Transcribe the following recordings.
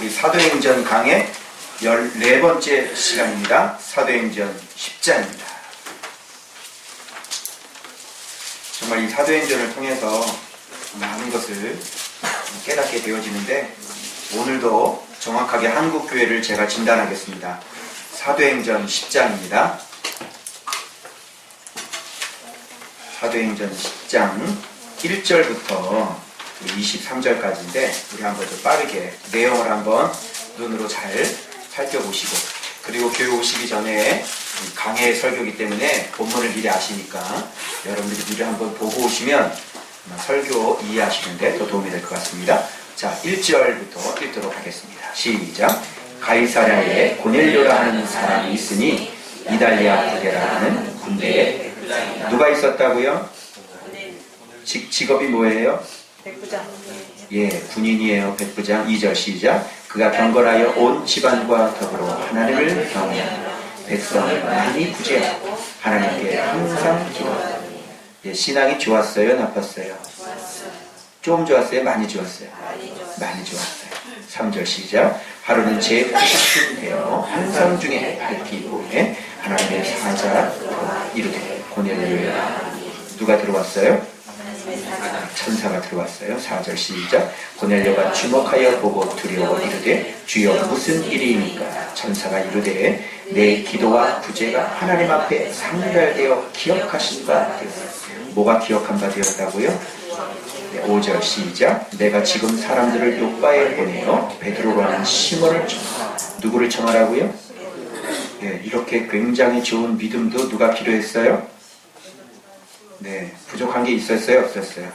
우리 사도행전 강의 14번째 시간입니다. 사도행전 10장입니다. 정말 이 사도행전을 통해서 많은 것을 깨닫게 되어지는데, 오늘도 정확하게 한국교회를 제가 진단하겠습니다. 사도행전 10장입니다. 사도행전 10장 1절부터 23절까지인데, 우리 한번 좀 빠르게 내용을 한번 눈으로 잘 살펴보시고, 그리고 교회 오시기 전에 강해 설교이기 때문에 본문을 미리 아시니까 여러분들이 미리 한번 보고 오시면 설교 이해하시는데 더 도움이 될 것 같습니다. 자, 1절부터 읽도록 하겠습니다. 시작. 가이사랴에 고넬료라 하는 사람이 있으니 이달리아 부대라 하는 군대에 누가 있었다고요? 직업이 뭐예요? 백부장. 예, 군인이에요. 백부장. 2절 시작. 그가 경건하여 온 집안과 더불어 하나님을 경외하며 백성을 많이 구제하고 하나님께 항상 기도하더니. 예, 신앙이 좋았어요? 나빴어요? 좀 좋았어요? 많이 좋았어요? 많이 좋았어요. 3절 시작. 하루는 제90쯤 되어 환상 중에 밝기 보에 하나님의 사자 이르되 고넬료야. 누가 들어왔어요? 천사가 들어왔어요. 4절 시작. 고넬료가 주목하여 보고 두려워 이르되 주여 무슨 일이니까? 천사가 이르되 내 기도와 구제가 하나님 앞에 상달되어 기억하신 바 되었어요. 뭐가 기억한 바 되었다고요? 5절 시작. 내가 지금 사람들을 요빠에 보내어 베드로로 하는 시몬을 청하. 누구를 청하라고요? 예, 이렇게 굉장히 좋은 믿음도 누가 필요했어요? 네, 부족한 게 있었어요? 없었어요?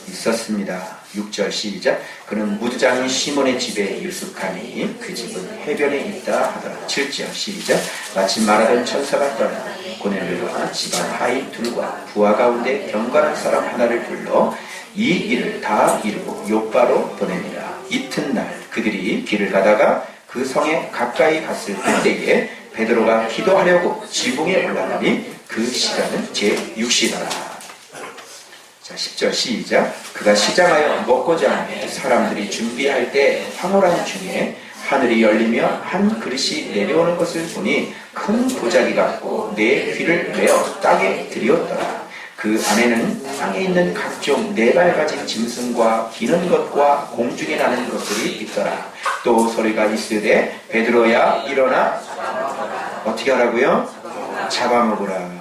있었습니다. 6절 시작. 그는 무두장인 시몬의 집에 유숙하니 그 집은 해변에 있다 하더라. 7절 시작. 마침 말하던 천사가 떠나 고넬료와 집안 하인 둘과 부하 가운데 경건한 사람 하나를 불러 이 일을 다 이루고 요빠로 보내니라. 이튿날 그들이 길을 가다가 그 성에 가까이 갔을 때에 베드로가 기도하려고 지붕에 올라가니 그 시간은 제6시더라. 자, 10절 시작. 그가 시장하여 먹고자 하며 사람들이 준비할 때 황홀한 중에 하늘이 열리며 한 그릇이 내려오는 것을 보니 큰 도자기 같고 네 귀를 메어 땅에 들이었더라. 그 안에는 땅에 있는 각종 네발가지 짐승과 기는 것과 공중에 나는 것들이 있더라. 또 소리가 있으되 베드로야 일어나 어떻게 하라고요? 잡아먹으라.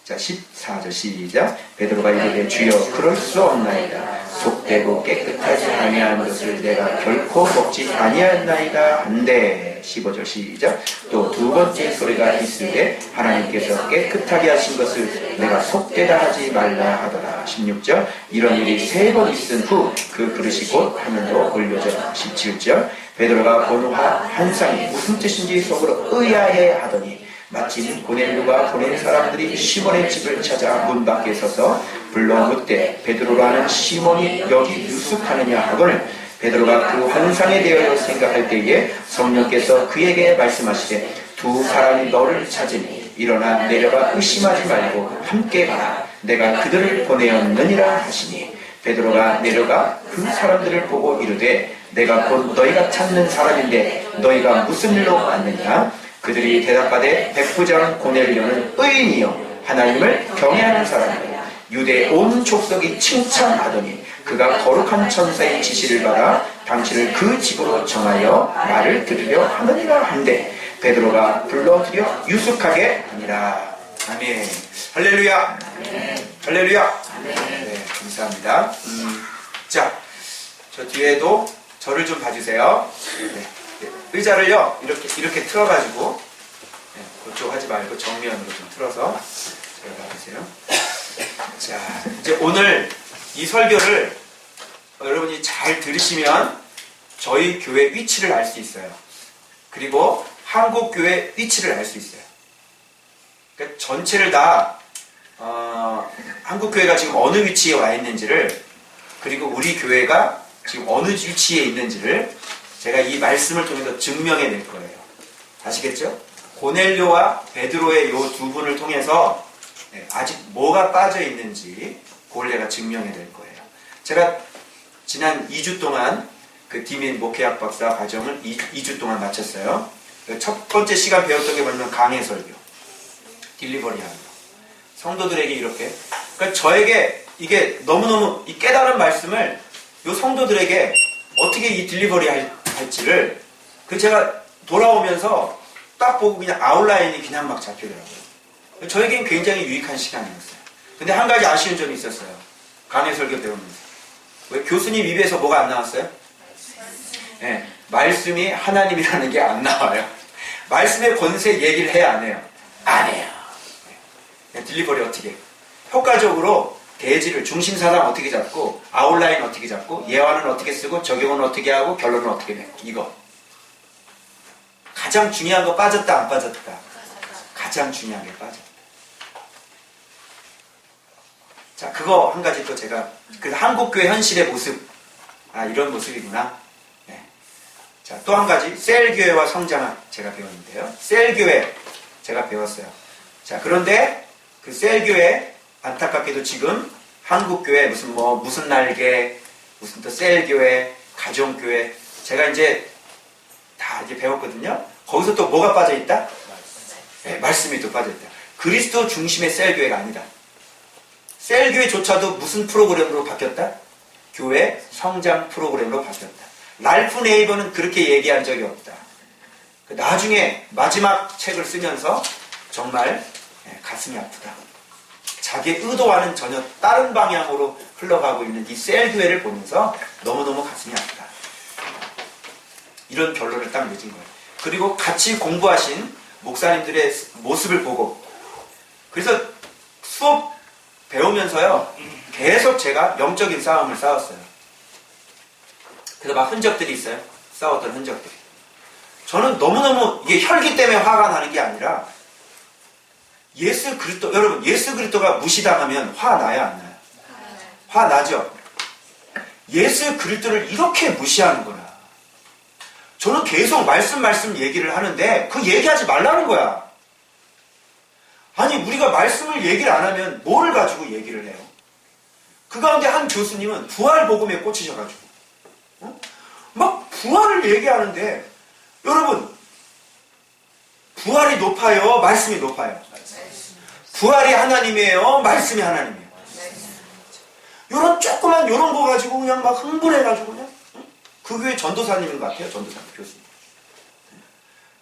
자, 14절 시작. 베드로가 이르되 주여 그럴 수 없나이다. 속되고 깨끗하지 아니한 것을 내가 결코 먹지 아니하였나이다 한데. 15절 시작. 또 두 번째 소리가 있으되 하나님께서 깨끗하게 하신 것을 내가 속되다 하지 말라 하더라. 16절. 이런 일이 3번 있은 후 그 그릇이 곧 하늘로 올려져. 17절. 베드로가 본 환상이 무슨 뜻인지 속으로 의아해 하더니 마침 고넬료가 보낸 사람들이 시몬의 집을 찾아 문 밖에 서서 불러 묻되 베드로로 하는 시몬이 여기 유숙하느냐 하거늘 베드로가 그 환상에 대하여 생각할 때에 성령께서 그에게 말씀하시되 두 사람이 너를 찾으니 일어나 내려가 의심하지 말고 함께 가라. 내가 그들을 보내었느니라 하시니 베드로가 내려가 그 사람들을 보고 이르되 내가 곧 너희가 찾는 사람인데 너희가 무슨 일로 왔느냐? 그들이 대답하되 백부장 고넬료는 의인이요 하나님을 경외하는 사람이요 유대 온 족속이 칭찬하더니 그가 거룩한 천사의 지시를 받아 당신을 그 집으로 정하여 말을 들으려 하느니라 한데 베드로가 불러들여 유숙하게 하니라. 아멘. 할렐루야. 할렐루야. 네, 감사합니다. 자, 저 뒤에도 저를 좀 봐주세요. 네. 의자를요 이렇게 틀어가지고, 네, 그쪽 하지 말고 정면으로 좀 틀어서 잘 봐주세요. 자, 이제 오늘 이 설교를 여러분이 잘 들으시면 저희 교회 위치를 알 수 있어요. 그리고 한국 교회 위치를 알 수 있어요. 그러니까 전체를 다 한국 교회가 지금 어느 위치에 와 있는지를, 그리고 우리 교회가 지금 어느 위치에 있는지를 제가 이 말씀을 통해서 증명해낼 거예요. 아시겠죠? 고넬료와 베드로의 이 두 분을 통해서 아직 뭐가 빠져 있는지 그걸 내가 증명해낼 거예요. 제가 지난 2주 동안 그 디민 목회학 박사 과정을 2주 동안 마쳤어요. 첫 번째 시간 배웠던 게 뭐냐면 강해 설교, 딜리버리 하는 거. 성도들에게 이렇게. 그러니까 저에게 이게 너무너무 이 깨달은 말씀을 요 성도들에게 어떻게 이 딜리버리 할지를 그 제가 돌아오면서 딱 보고 그냥 아웃라인이 그냥 막 잡히더라고요. 저에겐 굉장히 유익한 시간이었어요. 근데 한 가지 아쉬운 점이 있었어요. 강해 설교 배우면서. 왜 교수님 입에서 뭐가 안 나왔어요? 네, 말씀이 하나님이라는 게 안 나와요. 말씀의 권세 얘기를 해야 안 해요? 안 해요. 네, 딜리버리 어떻게 해요? 효과적으로 대지를 중심사상 어떻게 잡고 아웃라인 어떻게 잡고 예화는 어떻게 쓰고 적용은 어떻게 하고 결론은 어떻게 내고 이거 가장 중요한 거 빠졌다 안 빠졌다? 가장 중요한 게 빠졌다. 자, 그거 한 가지 또 제가 그 한국교회 현실의 모습, 아 이런 모습이구나. 네. 자, 또 한 가지 셀교회와 성장학 제가 배웠는데요. 셀교회 제가 배웠어요. 자, 그런데 그 셀교회 안타깝게도 지금 한국교회 무슨 날개, 무슨 또 셀교회, 가정교회 제가 이제 다 이제 배웠거든요. 거기서 또 뭐가 빠져 있다? 네, 말씀이 또 빠져 있다. 그리스도 중심의 셀교회가 아니다. 셀교회조차도 무슨 프로그램으로 바뀌었다? 교회 성장 프로그램으로 바뀌었다. 랄프 네이버는 그렇게 얘기한 적이 없다. 나중에 마지막 책을 쓰면서 정말 가슴이 아프다. 자기의 의도와는 전혀 다른 방향으로 흘러가고 있는 이 셀교회를 보면서 너무너무 가슴이 아프다. 이런 결론을 딱 맺은 거예요. 그리고 같이 공부하신 목사님들의 모습을 보고 그래서 수업 배우면서요 계속 제가 영적인 싸움을 싸웠어요. 그래서 막 흔적들이 있어요. 싸웠던 흔적들이. 저는 너무너무 이게 혈기 때문에 화가 나는 게 아니라 예수 그리스도, 여러분 예수 그리스도가 무시당하면 화 나요 안 나요? 화 나죠? 예수 그리스도를 이렇게 무시하는구나. 저는 계속 말씀 얘기를 하는데 그 얘기하지 말라는 거야. 아니 우리가 말씀을 얘기를 안 하면 뭐를 가지고 얘기를 해요? 그 가운데 한 교수님은 부활 복음에 꽂히셔가지고 막 부활을 얘기하는데 여러분 부활이 높아요? 말씀이 높아요? 부활이 하나님이에요? 말씀이 하나님이에요? 요런 조그만 요런 거 가지고 그냥 막 흥분해가지고 그냥 그 교회 전도사님인 것 같아요. 전도사 교수님.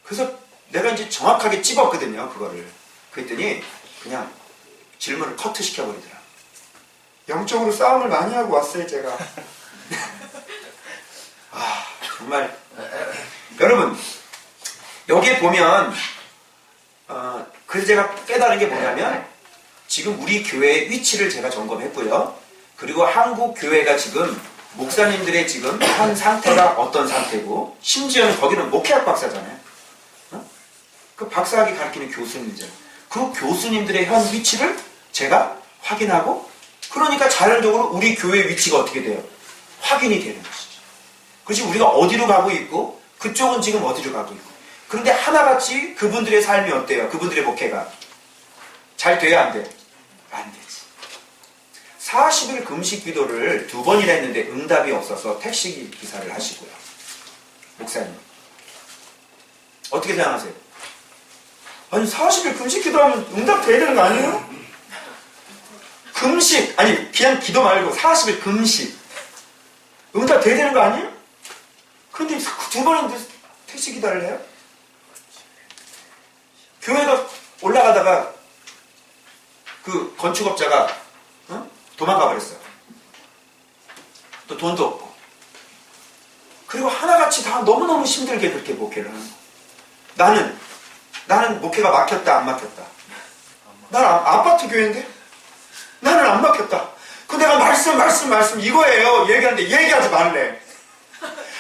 그래서 내가 이제 정확하게 찝었거든요. 그거를. 그랬더니 그냥 질문을 커트 시켜버리더라. 영적으로 싸움을 많이 하고 왔어요. 제가. 아 정말 여러분 여기에 보면 그래서 제가 깨달은 게 뭐냐면 지금 우리 교회의 위치를 제가 점검했고요. 그리고 한국 교회가 지금 목사님들의 지금 한 상태가 어떤 상태고 심지어는 거기는 목회학 박사잖아요. 그 박사학위 가르치는 교수님들 그 교수님들의 현 위치를 제가 확인하고 그러니까 자연적으로 우리 교회의 위치가 어떻게 돼요? 확인이 되는 것이죠. 그렇지 우리가 어디로 가고 있고 그쪽은 지금 어디로 가고 있고 그런데 하나같이 그분들의 삶이 어때요? 그분들의 목회가 잘 돼야 안 돼? 안 되지. 40일 금식 기도를 2번이나 했는데 응답이 없어서 택시 기사를 하시고요. 목사님 어떻게 생각하세요? 아니 40일 금식 기도하면 응답 돼야 되는 거 아니에요? 금식 아니 그냥 기도 말고 40일 금식 응답 돼야 되는 거 아니에요? 그런데 2번인데 택시 기다를 해요? 교회가 올라가다가 그 건축업자가 도망가 버렸어요. 또 돈도 없고. 그리고 하나같이 다 너무너무 힘들게 그렇게 목회를 하는 거예요. 나는 목회가 막혔다 안 막혔다. 나는 아파트 교회인데 나는 안 막혔다. 그 내가 말씀 이거예요. 얘기하는데 얘기하지 말래.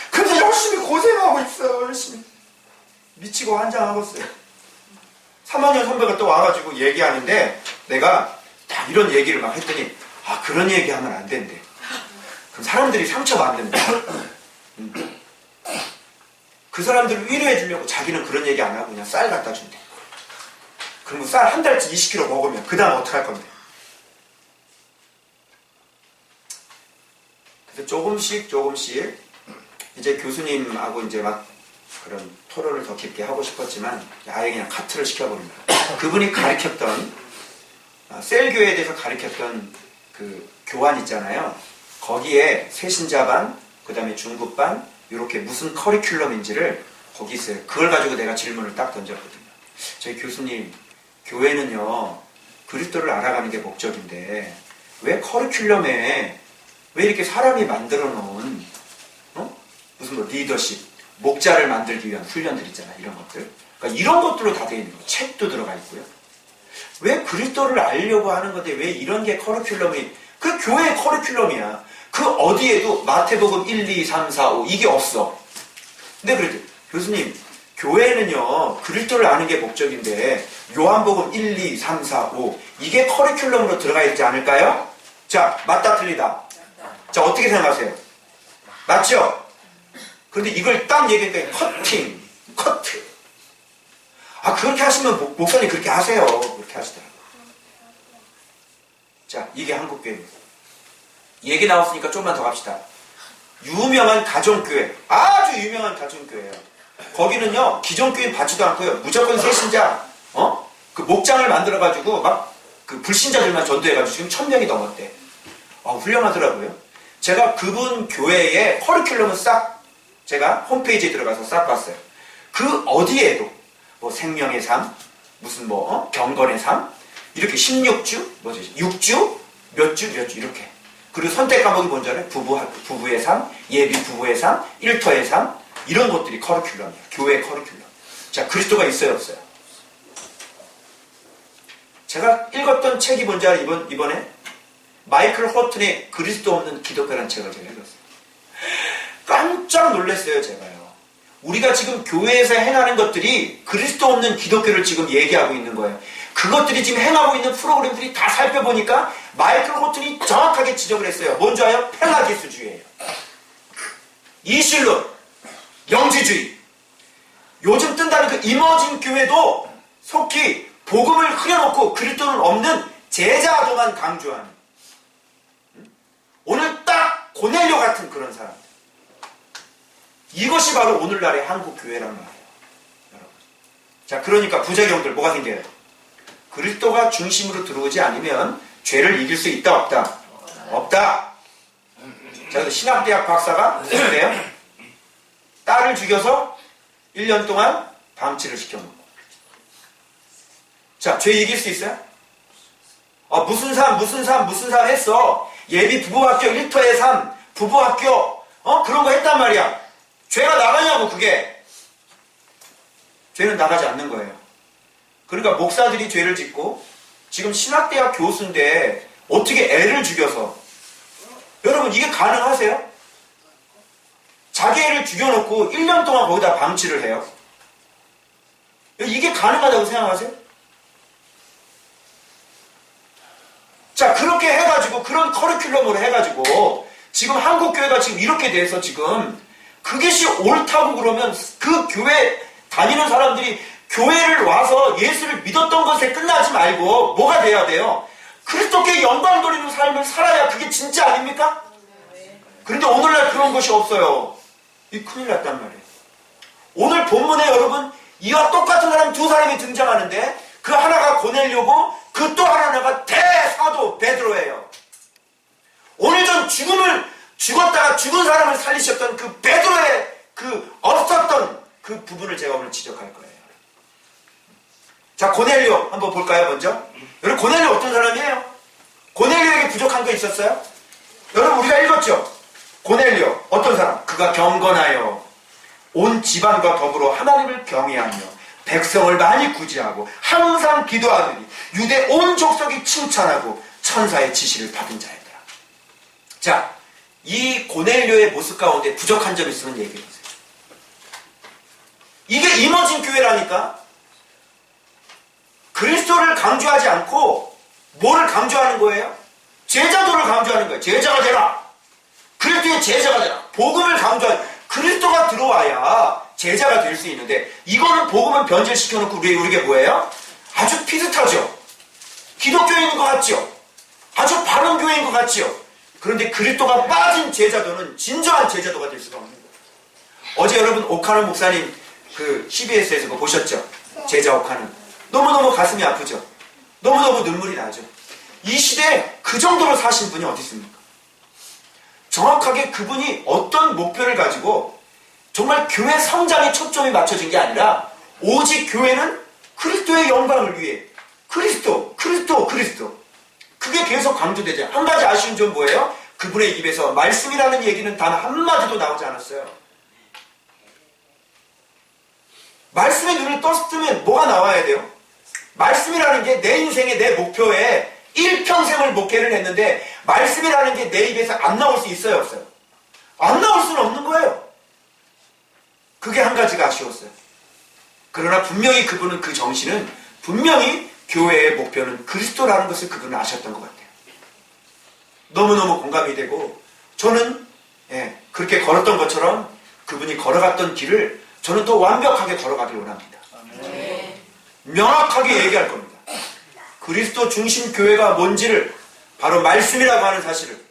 근데 열심히 고생하고 있어요. 열심히. 미치고 환장하고 있어요. 3학년 선배가 또 와가지고 얘기하는데 내가 다 이런 얘기를 막 했더니 아 그런 얘기하면 안 된대. 그럼 사람들이 상처받는다. 그 사람들을 위로해 주려고 자기는 그런 얘기 안 하고 그냥 쌀 갖다 준대. 그럼 쌀 한 달치 20kg 먹으면 그 다음 어떡할 건데. 그래서 조금씩 이제 교수님하고 이제 막 그런 토론을 더 깊게 하고 싶었지만 아예 그냥 카트를 시켜버립니다. 그분이 가르쳤던 셀교회에 대해서 가르쳤던 그 교환 있잖아요. 거기에 새신자반, 그 다음에 중급반 이렇게 무슨 커리큘럼인지를 거기 있어요. 그걸 가지고 내가 질문을 딱 던졌거든요. 저희 교수님, 교회는요 그리스도를 알아가는 게 목적인데 왜 커리큘럼에 왜 이렇게 사람이 만들어 놓은 무슨 뭐 리더십, 목자를 만들기 위한 훈련들 있잖아요. 이런 것들. 그러니까 이런 것들로 다 되어 있는 거예요. 책도 들어가 있고요. 왜 그리스도를 알려고 하는 건데 왜 이런 게 커리큘럼이, 그 교회의 커리큘럼이야. 그 어디에도 마태복음 1, 2, 3, 4, 5 이게 없어. 근데 그래도 교수님, 교회는요 그리스도를 아는 게 목적인데 요한복음 1, 2, 3, 4, 5 이게 커리큘럼으로 들어가 있지 않을까요? 자, 맞다 틀리다. 자, 어떻게 생각하세요? 맞죠? 근데 이걸 딱 얘기했더니 커트. 아, 그렇게 하시면 목사님 그렇게 하세요. 그렇게 하시더라고요. 자, 이게 한국교회입니다. 얘기 나왔으니까 좀만 더 갑시다. 유명한 가정교회, 아주 유명한 가정교회예요. 거기는요 기존교인 받지도 않고요 무조건 새신자 그 목장을 만들어가지고 막 그 불신자들만 전도해가지고 지금 1000명이 넘었대. 훌륭하더라고요. 제가 그분 교회의 커리큘럼을 싹 제가 홈페이지에 들어가서 싹 봤어요. 그 어디에도 뭐 생명의 삶, 무슨 뭐 경건의 삶 이렇게 16주, 뭐지 6주, 몇 주 이렇게. 그리고 선택 과목이 뭔지 알아요? 부부의 삶, 예비 부부의 삶, 일터의 삶 이런 것들이 커리큘럼이에요. 교회의 커리큘럼. 자, 그리스도가 있어요, 없어요? 제가 읽었던 책이 뭔지 알아요? 이번에 마이클 호튼의 그리스도 없는 기독교라는 책을 제가 읽었어요. 깜짝 놀랐어요, 제가요. 우리가 지금 교회에서 행하는 것들이 그리스도 없는 기독교를 지금 얘기하고 있는 거예요. 그것들이 지금 행하고 있는 프로그램들이 다 살펴보니까 마이클 호튼이 정확하게 지적을 했어요. 뭔지 알아요? 펠라기스주의예요. 이실론, 영지주의. 요즘 뜬다는 그 이머징 교회도 속히 복음을 흐려놓고 그리스도는 없는 제자도만 강조하는, 오늘 딱 고넬료 같은 그런 사람들. 이것이 바로 오늘날의 한국 교회란 말이에요, 여러분. 자, 그러니까 부작용들 뭐가 생겨요? 그리스도가 중심으로 들어오지 않으면 죄를 이길 수 있다, 없다? 없다. 자, 그래서 신학대학 박사가 그래요. 딸을 죽여서 1년 동안 방치를 시켜놓고. 자, 죄 이길 수 있어요? 무슨 삶 했어. 예비 부부학교 1터의 삶, 부부학교, 그런 거 했단 말이야. 죄가 나가냐고, 그게. 죄는 나가지 않는 거예요. 그러니까 목사들이 죄를 짓고, 지금 신학대학 교수인데, 어떻게 애를 죽여서. 여러분, 이게 가능하세요? 자기 애를 죽여놓고 1년 동안 거기다 방치를 해요. 이게 가능하다고 생각하세요? 자, 그렇게 해가지고, 그런 커리큘럼으로 해가지고, 지금 한국교회가 지금 이렇게 돼서 지금, 그것이 옳다고 그러면 그 교회 다니는 사람들이 교회를 와서 예수를 믿었던 것에 끝나지 말고, 뭐가 돼야 돼요? 그리스도께 영광 돌리는 삶을 살아야 그게 진짜 아닙니까? 그런데 오늘날 그런 것이 없어요. 이 큰일 났단 말이에요. 오늘 본문에 여러분, 이와 똑같은 사람 두 사람이 등장하는데, 그 하나가 고넬료고, 그 또 하나가 대사도 베드로예요. 오늘 전 죽었다가 죽은 사람을 살리셨던 그 베드로의 그 없었던 그 부분을 제가 오늘 지적할 거예요. 자, 고넬료 한번 볼까요, 먼저? 여러분, 고넬료 어떤 사람이에요? 고넬료에게 부족한 거 있었어요? 여러분, 우리가 읽었죠? 고넬료 어떤 사람? 그가 경건하여 온 집안과 더불어 하나님을 경외하며 백성을 많이 구제하고 항상 기도하더니 유대 온 족속이 칭찬하고 천사의 지시를 받은 자였더라. 자, 이 고넬료의 모습 가운데 부족한 점이 있으면 얘기해보세요. 이게 이머징 교회라니까. 그리스도를 강조하지 않고 뭐를 강조하는 거예요? 제자도를 강조하는 거예요. 제자가 되라. 그리스도의 제자가 되라. 복음을 강조하는, 그리스도가 들어와야 제자가 될 수 있는데, 이거는 복음은 변질시켜놓고 우리에게 뭐예요? 아주 비슷하죠. 기독교인 것 같죠. 아주 바른 교회인 것 같죠. 그런데 그리스도가 빠진 제자도는 진정한 제자도가 될 수가 없는 거예요. 어제 여러분 오카노 목사님 그 CBS에서 그거 보셨죠? 제자 오카노. 너무너무 가슴이 아프죠? 너무너무 눈물이 나죠? 이 시대에 그 정도로 사신 분이 어디 있습니까? 정확하게 그분이 어떤 목표를 가지고 정말 교회 성장에 초점이 맞춰진 게 아니라 오직 교회는 그리스도의 영광을 위해 그리스도. 그게 계속 강조되죠. 한 가지 아쉬운 점 뭐예요? 그분의 입에서 말씀이라는 얘기는 단 한마디도 나오지 않았어요. 말씀에 눈을 떴으면 뭐가 나와야 돼요? 말씀이라는 게 내 인생의 내 목표에 일평생을 목회를 했는데 말씀이라는 게 내 입에서 안 나올 수 있어요, 없어요? 안 나올 수는 없는 거예요. 그게 한 가지가 아쉬웠어요. 그러나 분명히 그분은 그 정신은 분명히 교회의 목표는 그리스도라는 것을 그분은 아셨던 것 같아요. 너무너무 공감이 되고 저는 그렇게 걸었던 것처럼 그분이 걸어갔던 길을 저는 더 완벽하게 걸어가길 원합니다. 명확하게 얘기할 겁니다. 그리스도 중심 교회가 뭔지를 바로 말씀이라고 하는 사실을.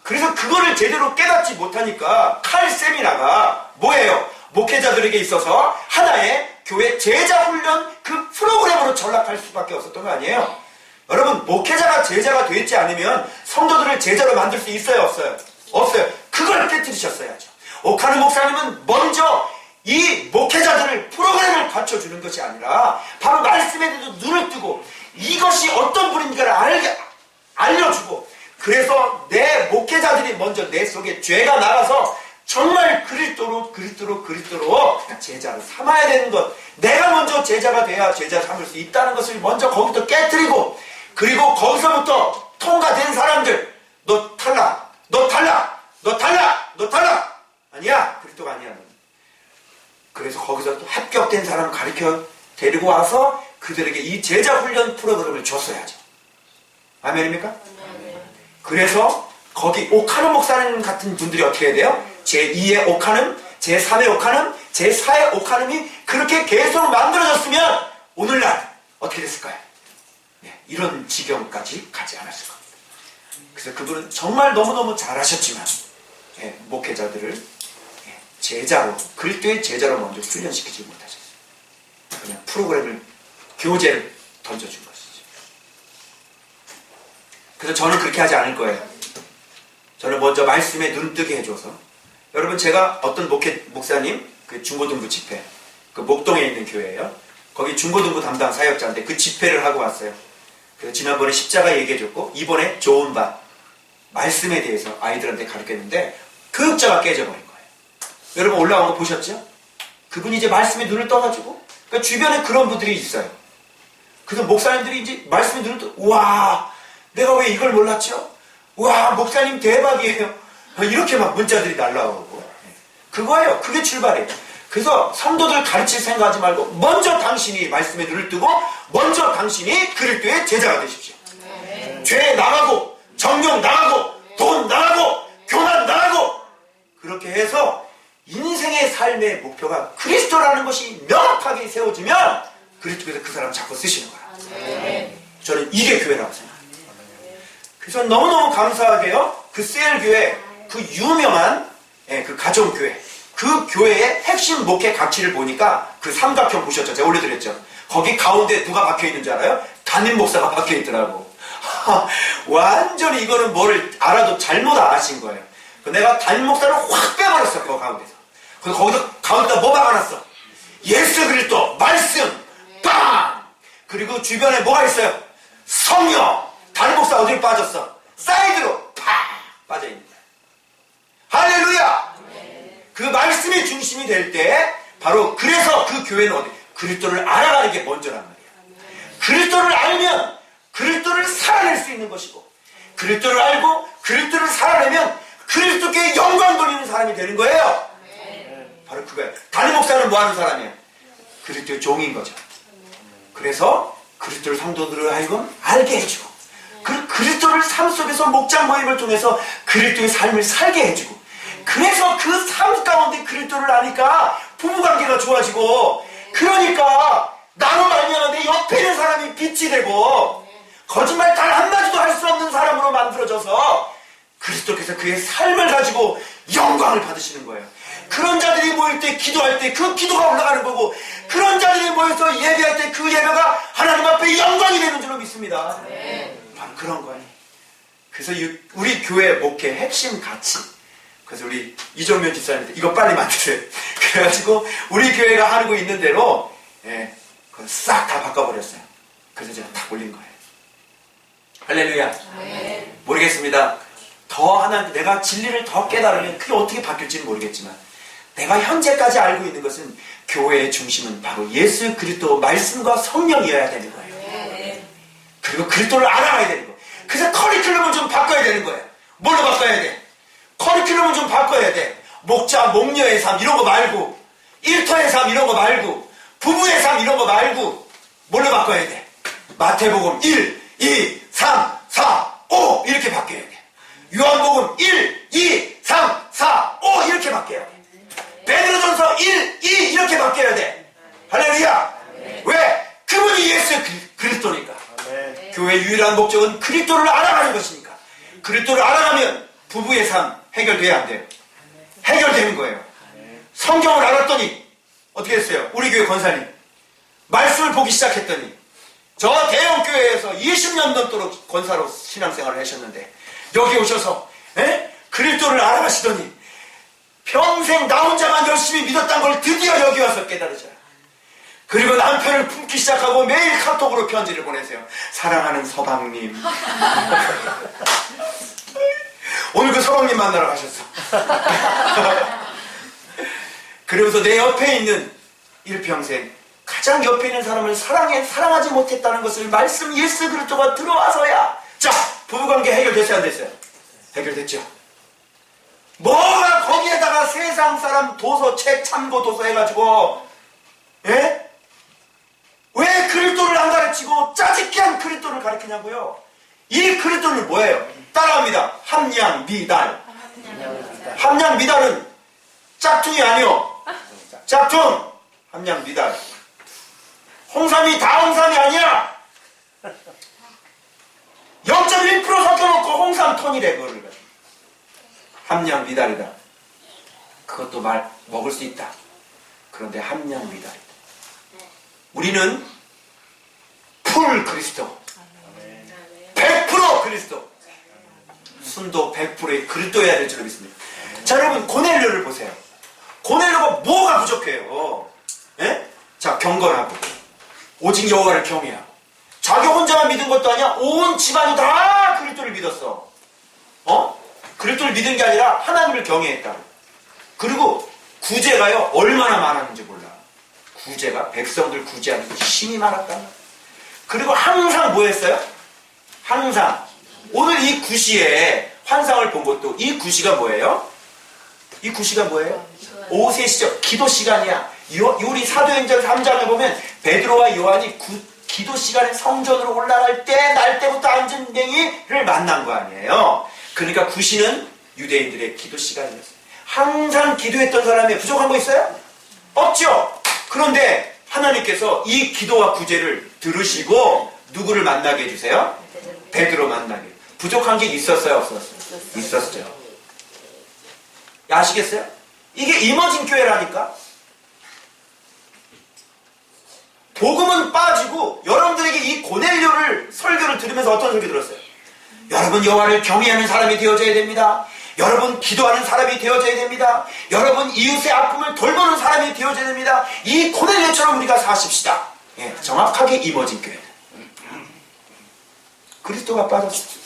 그래서 그거를 제대로 깨닫지 못하니까 칼 세미나가 뭐예요? 목회자들에게 있어서 하나의 교회 제자 훈련 그 프로그램으로 전락할 수밖에 없었던 거 아니에요? 여러분, 목회자가 제자가 되지 않으면 성도들을 제자로 만들 수 있어요, 없어요? 없어요. 그걸 깨뜨리셨어야죠. 오카노 목사님은 먼저 이 목회자들을 프로그램을 갖춰주는 것이 아니라 바로 말씀에 대해서 눈을 뜨고 이것이 어떤 분인가를 알려주고 그래서 내 목회자들이 먼저 내 속에 죄가 나가서 정말 그리스도로 제자를 삼아야 되는 것. 내가 먼저 제자가 돼야 제자 삼을 수 있다는 것을 먼저 거기부터 깨뜨리고 그리고 거기서부터 통과된 사람들 너 탈락 아니야 그리스도가 아니야. 그래서 거기서 또 합격된 사람을 가르쳐 데리고 와서 그들에게 이 제자 훈련 프로그램을 줬어야죠. 아멘입니까? 그래서 거기 오카노 목사님 같은 분들이 어떻게 해야 돼요? 제2의 오카눔, 제3의 오카눔, 제4의 오카눔이 그렇게 계속 만들어졌으면 오늘날 어떻게 됐을까요? 이런 지경까지 가지 않았을 겁니다. 그래서 그분은 정말 너무너무 잘하셨지만 목회자들을 제자로, 그리스도의 제자로 먼저 훈련시키지 못하셨어요. 그냥 프로그램을, 교재를 던져준 것이죠. 그래서 저는 그렇게 하지 않을 거예요. 저는 먼저 말씀에 눈뜨게 해줘서 여러분 제가 어떤 목사님 그 중고등부 집회 그 목동에 있는 교회예요. 거기 중고등부 담당 사역자인데 그 집회를 하고 왔어요. 그래서 지난번에 십자가 얘기해줬고 이번에 좋은 바 말씀에 대해서 아이들한테 가르쳤는데 그 흑자가 깨져버린 거예요. 여러분 올라온 거 보셨죠? 그분이 이제 말씀에 눈을 떠가지고 그러니까 주변에 그런 분들이 있어요. 그래서 목사님들이 이제 말씀에 눈을 떠 와 내가 왜 이걸 몰랐죠? 와 목사님 대박이에요. 이렇게 막 문자들이 날라오고 그거예요. 그게 출발이에요. 그래서 성도들 가르칠 생각하지 말고 먼저 당신이 말씀에 눈을 뜨고 먼저 당신이 그리스도의 제자가 되십시오. 죄 나가고 정욕 나가고 돈 나가고 교만 나가고 그렇게 해서 인생의 삶의 목표가 그리스도라는 것이 명확하게 세워지면 그리스도께서 그 사람을 자꾸 쓰시는 거예요. 저는 이게 교회라고 생각합니다. 그래서 너무너무 감사하게요. 그 셀교회 그 유명한 그 가정교회 그 교회의 핵심 목회 가치를 보니까 그 삼각형 보셨죠? 제가 올려드렸죠? 거기 가운데 누가 박혀있는 줄 알아요? 담임 목사가 박혀있더라고. 완전히 이거는 뭐를 알아도 잘못 아신 거예요. 내가 담임 목사를 확 빼버렸어. 그 가운데서. 그래서 거기서 가운데다 뭐 박아놨어? 예수 그리스도 말씀 빵! 그리고 주변에 뭐가 있어요? 성령. 담임 목사 어디로 빠졌어? 사이드로 팍 빠져있는 거예요. 할렐루야! 그 말씀이 중심이 될 때 바로 그래서 그 교회는 어디? 그리스도를 알아가는 게 먼저란 말이야. 그리스도를 알면 그리스도를 살아낼 수 있는 것이고 그리스도를 알고 그리스도를 살아내면 그리스도께 영광 돌리는 사람이 되는 거예요. 바로 그거예요. 담임 목사는 뭐 하는 사람이에요? 그리스도의 종인 거죠. 그래서 그리스도를 성도들을 하여금 알게 해주고 그리스도를 삶 속에서 목장 모임을 통해서 그리스도의 삶을 살게 해주고 그래서 그 삶 가운데 그리스도를 아니까 부부관계가 좋아지고 그러니까 나로 말미암아 내 옆에 있는 사람이 빛이 되고 거짓말 단 한마디도 할 수 없는 사람으로 만들어져서 그리스도께서 그의 삶을 가지고 영광을 받으시는 거예요. 그런 자들이 모일 때 기도할 때 그 기도가 올라가는 거고, 그런 자들이 모여서 예배할 때 그 예배가 하나님 앞에 영광이 되는 줄로 믿습니다. 바로 그런 거예요. 그래서 우리 교회 목회 핵심 가치, 그래서 우리 이종면 집사님한테 이거 빨리 만드세요. 그래가지고 우리 교회가 하고 있는 대로 그걸 싹 다 바꿔버렸어요. 그래서 제가 탁 올린 거예요. 할렐루야. 모르겠습니다. 더 하나님, 내가 진리를 더 깨달으면 그게 어떻게 바뀔지는 모르겠지만, 내가 현재까지 알고 있는 것은 교회의 중심은 바로 예수 그리스도 말씀과 성령이어야 되는 거예요. 그리고 그리스도를 알아가야 되는 거예요. 그래서 커리큘럼을 좀 바꿔야 되는 거예요. 뭘로 바꿔야 돼? 커리큘럼을 좀 바꿔야 돼. 목자, 목녀의 삶 이런 거 말고, 일터의 삶 이런 거 말고, 부부의 삶 이런 거 말고, 뭘로 바꿔야 돼? 마태복음 1, 2, 3, 4, 5 이렇게 바뀌어야 돼. 요한복음 1, 2, 3, 4, 5 이렇게 바뀌어야 돼. 베드로전서 1, 2 이렇게 바뀌어야 돼. 할렐루야. 왜? 그분이 예수 그리스도니까. 교회의 유일한 목적은 그리스도를 알아가는 것이니까. 그리스도를 알아가면 부부의 삶 해결돼야 안 돼요. 해결되는 거예요. 성경을 알았더니 어떻게 됐어요? 우리 교회 권사님 말씀을 보기 시작했더니, 저 대형 교회에서 20년 넘도록 권사로 신앙생활을 하셨는데 여기 오셔서 그리스도를 알아가시더니 평생 나 혼자만 열심히 믿었던 걸 드디어 여기 와서 깨달으셔요. 그리고 남편을 품기 시작하고 매일 카톡으로 편지를 보내세요. 사랑하는 서방님. 오늘 그 서방님 만나러 가셨어. 그러면서 내 옆에 있는 일평생 가장 옆에 있는 사람을 사랑하지 못했다는 것을 말씀 예수 그리스도가 들어와서야, 자, 부부관계 해결됐어요, 안 됐어요? 해결됐죠. 뭐가 거기에다가 세상 사람 도서, 책 참고 도서 해가지고, 왜 그리스도를 안 가르치고 짜집기한 그리스도를 가르치냐고요? 이 그리스도는 뭐예요? 따라합니다. 함량미달. 함량미달은 짝퉁이 아니요. 짝퉁. 함량미달. 홍삼이 다 홍삼이 아니야. 0.1% 섞여놓고 홍삼 톤이래. 그거를 함량미달이다. 그것도 먹을 수 있다. 그런데 함량미달이다. 우리는 풀 그리스도, 100% 그리스도, 순도 100%의 그리스도여야 될 줄 믿습니다. 자, 여러분 고넬료를 보세요. 고넬료가 뭐가 부족해요? 자, 경건하고 오직 여호와를 경외하고, 자기 혼자만 믿은 것도 아니야. 온 집안이 다 그리스도를 믿었어. 그리스도를 믿은 게 아니라 하나님을 경외했다고. 그리고 구제가요 얼마나 많았는지 몰라. 구제가 백성들 구제하는 게 힘이 많았다. 그리고 항상 뭐 했어요? 항상 오늘 이 구시에 환상을 본 것도, 이 구시가 뭐예요? 이 구시가 뭐예요? 오후 3시죠. 기도 시간이야. 우리 사도행전 3장에 보면 베드로와 요한이 기도 시간에 성전으로 올라갈 때 날 때부터 안전뱅이를 만난 거 아니에요. 그러니까 구시는 유대인들의 기도 시간이었어요. 항상 기도했던 사람이 부족한 거 있어요? 없죠. 그런데 하나님께서 이 기도와 구제를 들으시고 누구를 만나게 해주세요? 베드로 만나게. 부족한 게 있었어요? 없었어요? 있었죠. 아시겠어요? 이게 이머징 교회라니까. 복음은 빠지고 여러분들에게 이 고넬료를 설교를 들으면서 어떤 설교 들었어요? 여러분 여호와를 경외하는 사람이 되어져야 됩니다. 여러분 기도하는 사람이 되어져야 됩니다. 여러분 이웃의 아픔을 돌보는 사람이 되어져야 됩니다. 이 고넬료처럼 우리가 사십시다. 정확하게 이머징 교회. 그리스도가 빠졌어.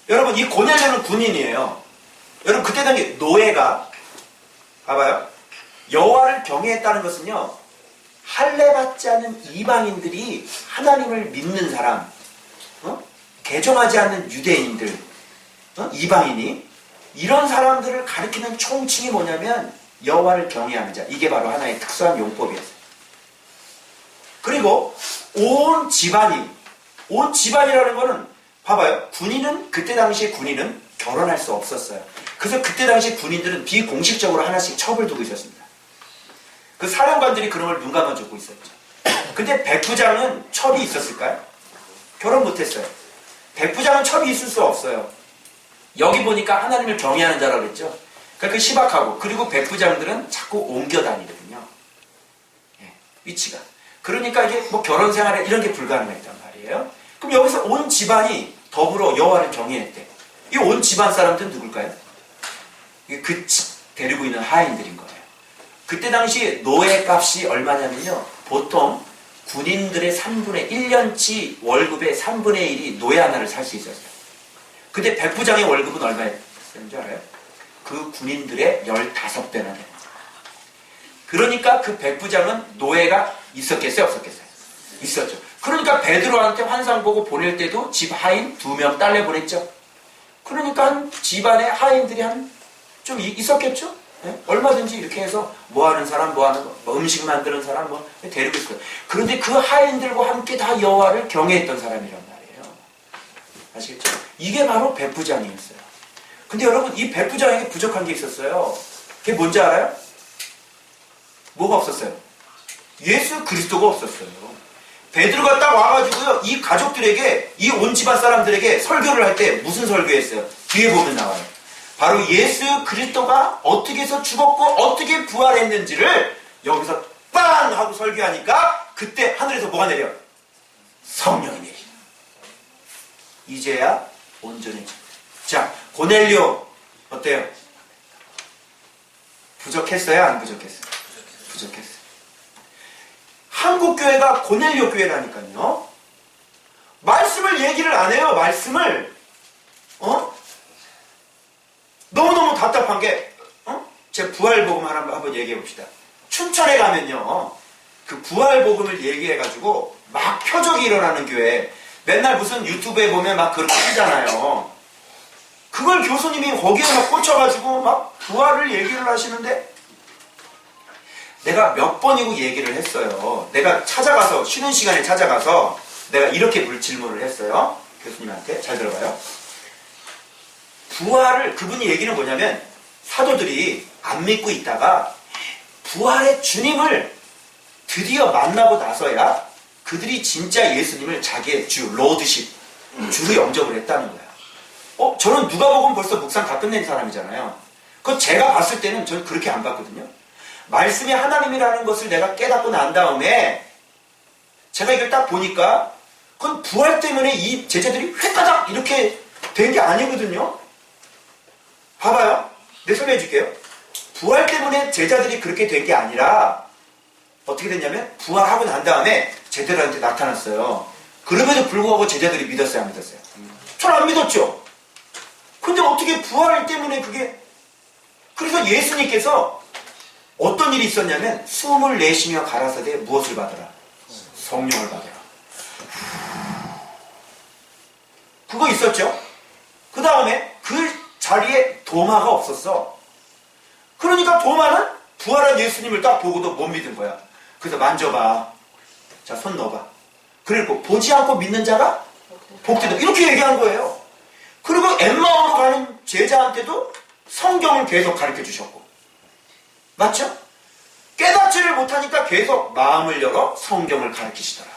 여러분 이 고넬료는 군인이에요. 여러분 그때 당시 노예가, 봐봐요, 여호와를 경외했다는 것은요, 할례받지 않은 이방인들이 하나님을 믿는 사람, 개종하지 않는 유대인들, 이방인이, 이런 사람들을 가리키는 총칭이 뭐냐면 여호와를 경외하는 자. 이게 바로 하나의 특수한 용법이었어요. 그리고 온 집안이라는 거는, 봐봐요, 군인은, 그때 당시에 군인은 결혼할 수 없었어요. 그래서 그때 당시 군인들은 비공식적으로 하나씩 첩을 두고 있었습니다. 그 사령관들이 그런 걸 눈 감아주고 있었죠. 근데 백부장은 첩이 있었을까요? 결혼 못했어요. 백부장은 첩이 있을 수 없어요. 여기 보니까 하나님을 경외하는 자라고 그랬죠. 그러니까 그 시박하고, 그리고 백부장들은 자꾸 옮겨 다니거든요. 예, 위치가. 그러니까 이게 뭐 결혼 생활에 이런 게 불가능했단 말이에요. 그럼 여기서 온 집안이 더불어 여호와를 경외했대. 이 온 집안 사람들은 누굴까요? 그 집 데리고 있는 하인들인 거예요. 그때 당시 노예 값이 얼마냐면요, 보통 군인들의 3분의 1년치 월급의 3분의 1이 노예 하나를 살 수 있었어요. 근데 백부장의 월급은 얼마였는 줄 알아요? 그 군인들의 15배나 됩니다. 그러니까 그 백부장은 노예가 있었겠어요? 없었겠어요? 있었죠. 그러니까 베드로한테 환상 보고 보낼 때도 집 하인 2명 딸내 보냈죠. 그러니까 집안에 하인들이 좀 있었겠죠? 네? 얼마든지 이렇게 해서 뭐 하는 사람, 뭐 하는 거, 뭐 음식 만드는 사람, 뭐 데리고 있을 거예요. 그런데 그 하인들과 함께 다 여호와를 경외했던 사람이란 말이에요. 아시겠죠? 이게 바로 백부장이었어요. 근데 여러분, 이 백부장에게 부족한 게 있었어요. 그게 뭔지 알아요? 뭐가 없었어요? 예수 그리스도가 없었어요. 베드로가 딱 와가지고요, 이 가족들에게, 이 온 집안 사람들에게 설교를 할 때 무슨 설교했어요? 뒤에 보면 나와요. 바로 예수 그리스도가 어떻게 해서 죽었고 어떻게 부활했는지를 여기서 빵 하고 설교하니까 그때 하늘에서 뭐가 내려? 성령이 내려. 이제야 온전해져. 자, 고넬료 어때요? 부족했어요? 안 부족했어요? 부족했어요. 한국 교회가 고넬료 교회라니까요. 말씀을 얘기를 안 해요. 말씀을. 너무너무 답답한 게, 제가 부활복음 한번 얘기해 봅시다. 춘천에 가면요, 그 부활복음을 얘기해가지고 막 표적이 일어나는 교회, 맨날 무슨 유튜브에 보면 막 그렇게 하잖아요. 그걸 교수님이 거기에 막 꽂혀가지고 막 부활을 얘기를 하시는데, 내가 몇 번이고 얘기를 했어요. 내가 찾아가서, 쉬는 시간에 찾아가서 내가 이렇게 질문을 했어요. 교수님한테. 잘 들어봐요. 부활을, 그분이 얘기는 뭐냐면, 사도들이 안 믿고 있다가 부활의 주님을 드디어 만나고 나서야 그들이 진짜 예수님을 자기의 주, 로드십, 주로 영접을 했다는 거야. 저는 누가복음 벌써 묵상 다 끝낸 사람이잖아요. 그거 제가 봤을 때는 저는 그렇게 안 봤거든요. 말씀이 하나님이라는 것을 내가 깨닫고 난 다음에 제가 이걸 딱 보니까 그건 부활 때문에 이 제자들이 획가닥 이렇게 된 게 아니거든요. 봐봐요. 내 설명해 줄게요. 부활 때문에 제자들이 그렇게 된 게 아니라 어떻게 됐냐면 부활하고 난 다음에 제자들한테 나타났어요. 그럼에도 불구하고 제자들이 믿었어요? 안 믿었어요? 전 안 믿었죠. 근데 어떻게 부활 때문에 그게, 그래서 예수님께서 어떤 일이 있었냐면 숨을 내쉬며 가라사대 무엇을 받으라? 성령을 받으라. 그거 있었죠. 그 다음에 그 자리에 도마가 없었어. 그러니까 도마는 부활한 예수님을 딱 보고도 못 믿은 거야. 그래서 만져봐. 자, 손 넣어봐. 그리고 보지 않고 믿는 자가 복되다. 이렇게 얘기한 거예요. 그리고 엠마오로 가는 제자한테도 성경을 계속 가르쳐 주셨고. 맞죠? 깨닫지를 못하니까 계속 마음을 열어 성경을 가르치시더라.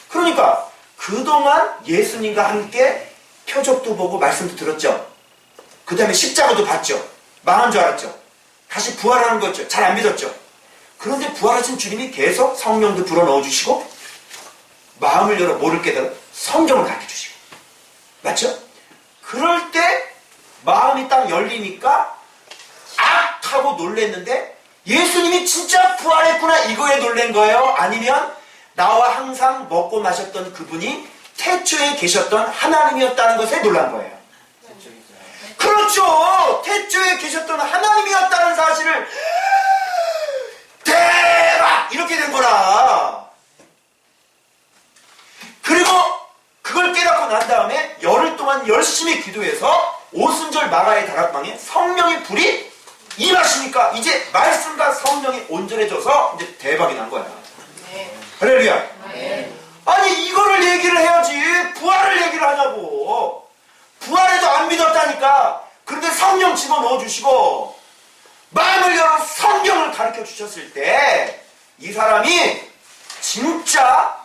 그러니까 그동안 예수님과 함께 표적도 보고 말씀도 들었죠. 그 다음에 십자가도 봤죠. 망한 줄 알았죠. 다시 부활하는 거였죠. 잘 안 믿었죠. 그런데 부활하신 주님이 계속 성령도 불어넣어 주시고 마음을 열어 뭐를 깨달아? 성경을 가르쳐 주시고. 맞죠? 그럴 때 마음이 딱 열리니까 악! 하고 놀랬는데 예수님이 진짜 부활했구나 이거에 놀란 거예요? 아니면 나와 항상 먹고 마셨던 그분이 태초에 계셨던 하나님이었다는 것에 놀란 거예요? 그렇죠! 태초에 계셨던 하나님이었다는 사실을 대박! 이렇게 된 거라. 그리고 그걸 깨닫고 난 다음에 열흘 동안 열심히 기도해서 오순절 마가의 다락방에 성령의 불이 임하시니까 이제 말씀과 성령이 온전해져서 이제 대박이 난 거야. 네. 할렐루야. 네. 아니 이거를 얘기를 해야지 부활을 얘기를 하냐고. 부활해도 안 믿었다니까. 그런데 성령 집어넣어 주시고 마음을 열어 성경을 가르쳐 주셨을 때 이 사람이 진짜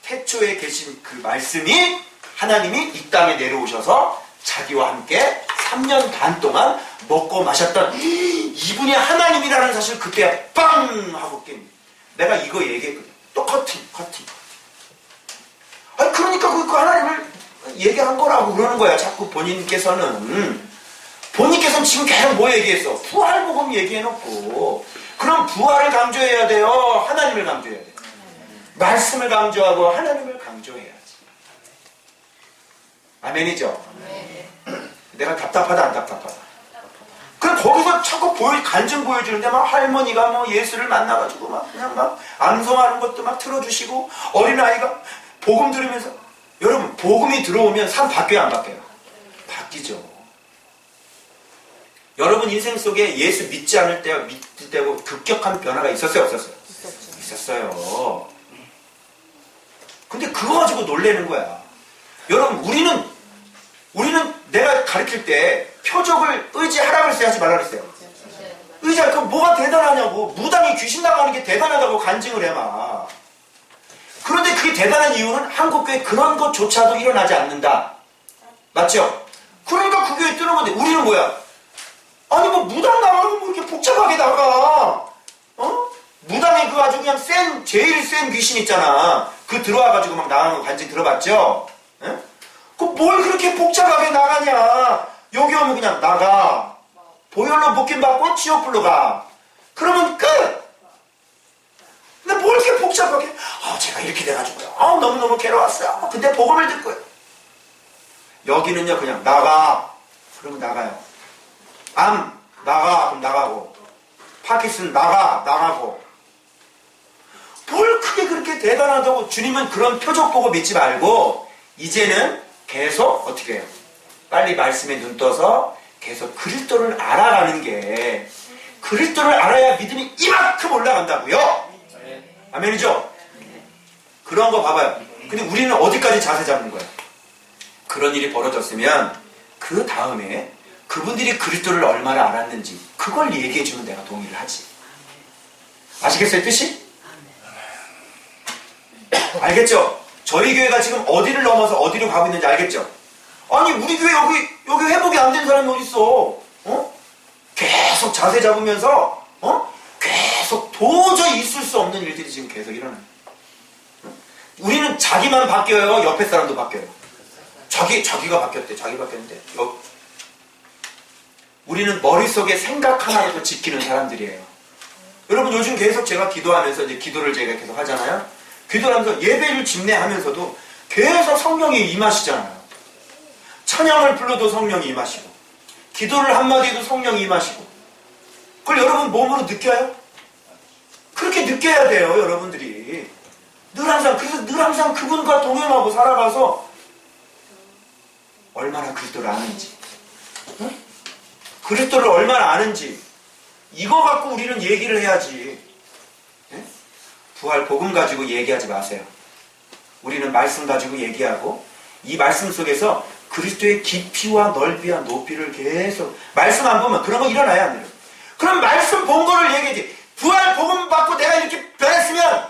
태초에 계신 그 말씀이 하나님이 이 땅에 내려오셔서 자기와 함께 3년 반 동안 먹고 마셨던 이분이 하나님이라는 사실 그때 빵 하고 깹니다. 내가 이거 얘기했거든. 또 커팅. 아니 그러니까 그 하나님을 얘기한 거라고 그러는 거야. 자꾸 본인께서는 지금 계속 뭐 얘기했어? 부활복음 얘기해놓고. 그럼 부활을 강조해야 돼요? 하나님을 강조해야 돼요? 말씀을 강조하고 하나님을 강조해야지. 아멘이죠? 내가 답답하다 안 답답하다? 그럼 거기서 자꾸 간증 보여주는데 막 할머니가 뭐 예수를 만나가지고 막 그냥 막 암송하는 것도 막 틀어주시고 어린아이가 복음 들으면서 여러분 복음이 들어오면 삶 바뀌어요 안 바뀌어요? 바뀌죠. 여러분 인생 속에 예수 믿지 않을 때와 믿을 때고 급격한 변화가 있었어요 없었어요? 있었어요. 근데 그거 가지고 놀래는 거야. 여러분 우리는 내가 가르칠 때 표적을 의지하라고 했어요 하지 말라고 했어요? 의지할 그 뭐가 대단하냐고. 무당이 귀신 나가는 게 대단하다고 간증을 해봐. 그런데 그게 대단한 이유는 한국교회 그런 것조차도 일어나지 않는다. 맞죠? 그러니까 그 교회 뜨는 건데 우리는 뭐야? 아니 뭐 무당 나가면 뭐 이렇게 복잡하게 나가. 무당이 그 아주 그냥 제일 센 귀신 있잖아. 그 들어와가지고 막 나가는 거 간증 들어봤죠? 그 뭘 그렇게 복잡하게 나가냐. 여기 오면 그냥 나가. 보혈로 묶임 받고 지옥불로 가. 그러면 끝. 근데 뭘 이렇게 복잡하게. 제가 이렇게 돼가지고요. 너무너무 괴로웠어요. 근데 복음을 듣고요. 여기는요 그냥 나가. 그러면 나가요. 암 나가. 그럼 나가고. 파킨슨 나가고. 뭘 크게 그렇게 대단하다고. 주님은 그런 표적 보고 믿지 말고 이제는 계속 어떻게 해요? 빨리 말씀에 눈 떠서 계속 그리스도를 알아가는 게, 그리스도를 알아야 믿음이 이만큼 올라간다고요. 아멘이죠? 그런 거 봐봐요. 근데 우리는 어디까지 자세 잡는 거예요? 그런 일이 벌어졌으면 그 다음에 그분들이 그리스도를 얼마나 알았는지 그걸 얘기해주면 내가 동의를 하지. 아시겠어요 뜻이? 알겠죠? 저희 교회가 지금 어디를 넘어서 어디로 가고 있는지 알겠죠? 아니 우리 교회 여기 회복이 안 된 사람이 어딨어? 계속 자세 잡으면서 계속 도저히 있을 수 없는 일들이 지금 계속 일어나요. 우리는 자기만 바뀌어요? 옆에 사람도 바뀌어요? 자기가 바뀌었대. 자기 바뀌었는데 우리는 머릿속에 생각 하나라도 지키는 사람들이에요. 여러분 요즘 계속 제가 기도하면서 이제 기도를 제가 계속 하잖아요. 기도를 하면서 예배를 집례하면서도 계속 성령이 임하시잖아요. 찬양을 불러도 성령이 임하시고 기도를 한마디 해도 성령이 임하시고 그걸 여러분 몸으로 느껴요? 그렇게 느껴야 돼요 여러분들이. 그래서 늘 항상 그분과 동행하고 살아가서 얼마나 그리스도를 아는지, 그리스도를 얼마나 아는지 이거 갖고 우리는 얘기를 해야지. 부활 복음 가지고 얘기하지 마세요. 우리는 말씀 가지고 얘기하고 이 말씀 속에서 그리스도의 깊이와 넓이와 높이를 계속 말씀 안 보면 그런 거 일어나야 안 돼요. 그럼 말씀 본 거를 얘기하지. 부활 복음 받고 내가 이렇게 변했으면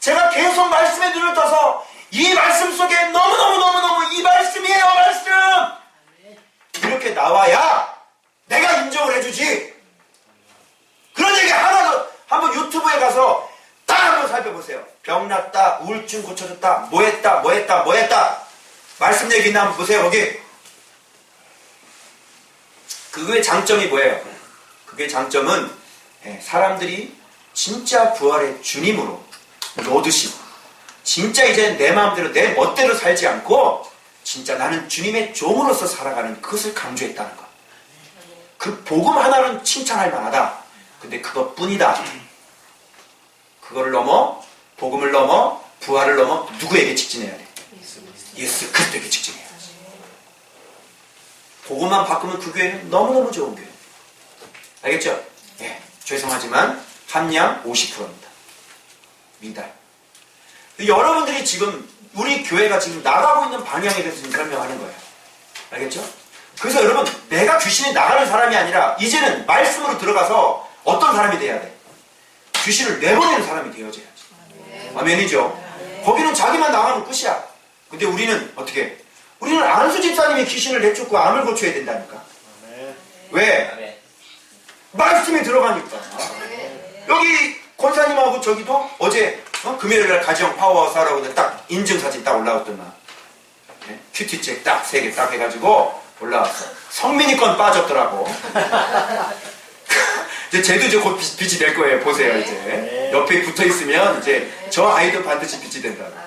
제가 계속 말씀에 눈을 떠서 이 말씀 속에 너무너무 이 말씀이에요 말씀 이렇게 나와야 내가 인정을 해주지. 그런 얘기 하나도 한번 유튜브에 가서 딱 한번 살펴보세요. 병났다, 우울증 고쳐졌다, 뭐했다 말씀 얘기 있나 한번 보세요. 거기 그거의 장점이 뭐예요? 그게 장점은 사람들이 진짜 부활의 주님으로 얻으시고 진짜 이제 내 마음대로 내 멋대로 살지 않고 진짜 나는 주님의 종으로서 살아가는 그것을 강조했다는 것. 그 복음 하나는 칭찬할 만하다. 근데 그것뿐이다. 그거를 넘어 복음을 넘어 부활을 넘어 누구에게 직진해야 돼? 예수 그리스도에게 직진해야지. 복음만 바꾸면 그 교회는 너무너무 좋은 교회. 알겠죠? 죄송하지만 함량 50%입니다. 미달. 여러분들이 지금 우리 교회가 지금 나가고 있는 방향에 대해서 지금 설명하는 거예요. 알겠죠? 그래서 여러분 내가 귀신이 나가는 사람이 아니라 이제는 말씀으로 들어가서 어떤 사람이 돼야 돼? 귀신을 내보내는 사람이 되어져야지. 아멘이죠? 거기는 자기만 나가면 끝이야. 근데 우리는 어떻게? 우리는 안수 집사님이 귀신을 내쫓고 암을 고쳐야 된다니까. 왜? 말씀이 들어가니까. 여기 권사님하고 저기도 어제 금요일날 가정 파워하우스 하라고 딱 인증사진 딱 올라왔더만. 네? 큐티책 딱 3개 딱 해가지고 올라왔어. 성민이 건 빠졌더라고. 이제 쟤도 이제 곧 빛이 될 거예요. 보세요, 이제. 옆에 붙어 있으면 이제 저 아이도 반드시 빛이 된다고.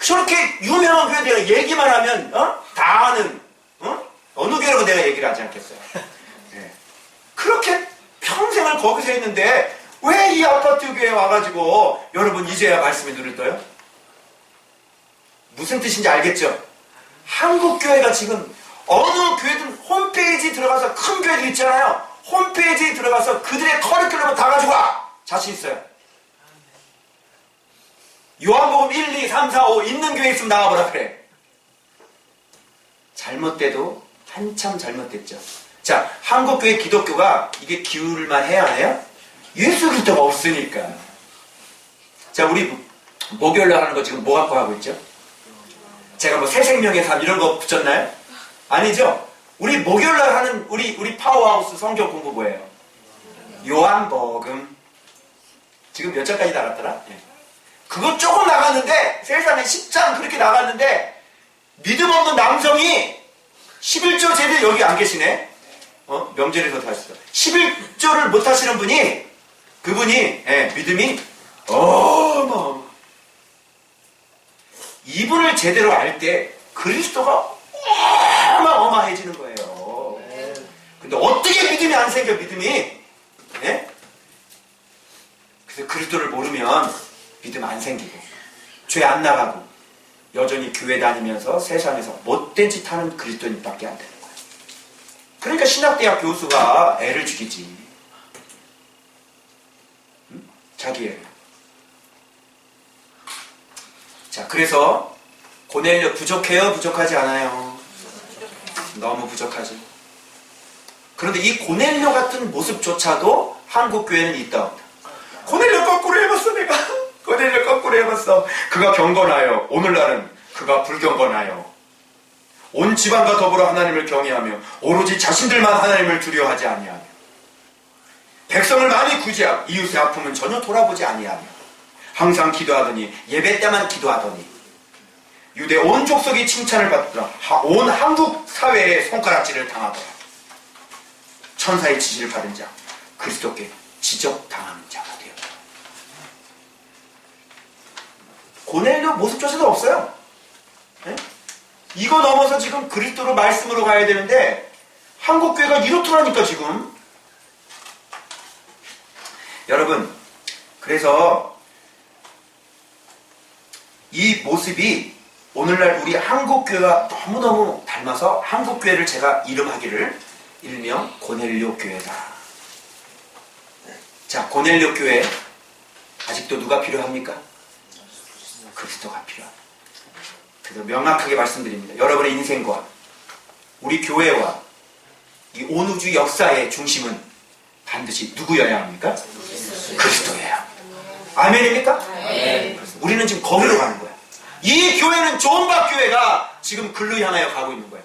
저렇게 유명한 교회 내가 얘기만 하면, 다 아는, 어느 교회라고 내가 얘기를 하지 않겠어요. 네. 그렇게 평생을 거기서 했는데, 왜 이 아파트 교회에 와가지고, 여러분 이제야 말씀이 눈을 떠요? 무슨 뜻인지 알겠죠? 한국교회가 지금 어느 교회든 홈페이지 들어가서 큰 교회들 있잖아요. 홈페이지에 들어가서 그들의 커리큘럼을 다 가지고 와! 자신 있어요. 요한복음 1, 2, 3, 4, 5 있는 교회 있으면 나와보라 그래. 잘못돼도 한참 잘못됐죠. 자, 한국교회 기독교가 이게 기울만 해야 해요? 예수 그리스도가 없으니까. 자, 우리 목요일날 하는 거 지금 뭐 갖고 하고 있죠? 제가 뭐 새 생명의 삶 이런 거 붙였나요? 아니죠? 우리 목요일날 하는 우리 파워하우스 성경 공부 뭐예요? 요한복음. 지금 몇 장까지 나갔더라? 예. 그거 조금 나갔는데 세상에 10장 그렇게 나갔는데 믿음 없는 남성이 11조 제대 여기 안 계시네? 명절에서 하시죠. 11조를 못 하시는 분이 그분이 믿음이 어마어마. 이분을 제대로 알 때 그리스도가 어마어마해지는 거예요. 근데 어떻게 믿음이 안 생겨, 믿음이? 예? 그래서 그리스도를 모르면 믿음 안 생기고 죄 안 나가고 여전히 교회 다니면서 세상에서 못된 짓 하는 그리스도인밖에 안 되는 거예요. 그러니까 신학대학 교수가 애를 죽이지. 응? 자기 애를. 자, 그래서 고넬료 부족해요? 부족하지 않아요? 너무 부족하지. 그런데 이 고넬료 같은 모습조차도 한국 교회는 있다 없다. 고넬료 거꾸로 해봤어 내가. 고넬료 거꾸로 해봤어. 그가 경건하여 오늘날은 그가 불경건하여 온 집안과 더불어 하나님을 경외하며 오로지 자신들만 하나님을 두려워하지 아니하며 백성을 많이 구제하고 이웃의 아픔은 전혀 돌아보지 아니하며 항상 기도하더니 예배 때만 기도하더니 유대 온 족속이 칭찬을 받더라. 온 한국 사회에 손가락질을 당하더라. 천사의 지지를 받은 자 그리스도께 지적당하는 자가 되었다. 고넬료 모습조차도 없어요. 네? 이거 넘어서 지금 그리스도로 말씀으로 가야 되는데 한국교회가 이렇더라니까 지금. 여러분, 그래서 이 모습이 오늘날 우리 한국교회가 너무너무 닮아서 한국교회를 제가 이름하기를 일명 고넬료 교회다. 자, 고넬료 교회 아직도 누가 필요합니까? 그리스도가 필요합니다. 그래서 명확하게 말씀드립니다. 여러분의 인생과 우리 교회와 이 온 우주 역사의 중심은 반드시 누구여야 합니까? 그리스도예요. 아멘입니까? 네. 우리는 지금 거기로 가는 거야. 이 교회는 존박 교회가 지금 글로 향하여 가고 있는 거예요.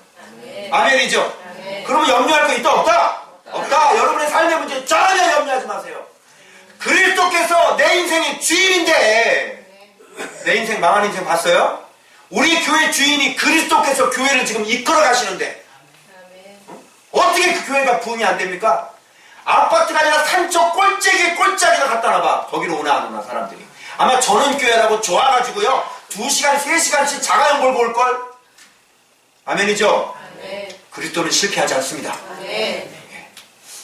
아멘이죠? 그러면 염려할 거 있다 없다? 없다. 여러분의 삶의 문제 전혀 염려하지 마세요. 그리스도께서 내 인생의 주인인데 내 인생 망한 인생 봤어요? 우리 교회 주인이 그리스도께서 교회를 지금 이끌어 가시는데 어떻게 그 교회가 부흥이 안 됩니까? 아파트가 아니라 산쪽 꼴짝이나 갖다 놔봐. 거기로 오나 안 오나 사람들이. 아마 전원교회라고 좋아가지고요 2시간 3시간씩 자가용 몰고 올걸? 아멘이죠? 아멘. 그리스도는 실패하지 않습니다. 아멘.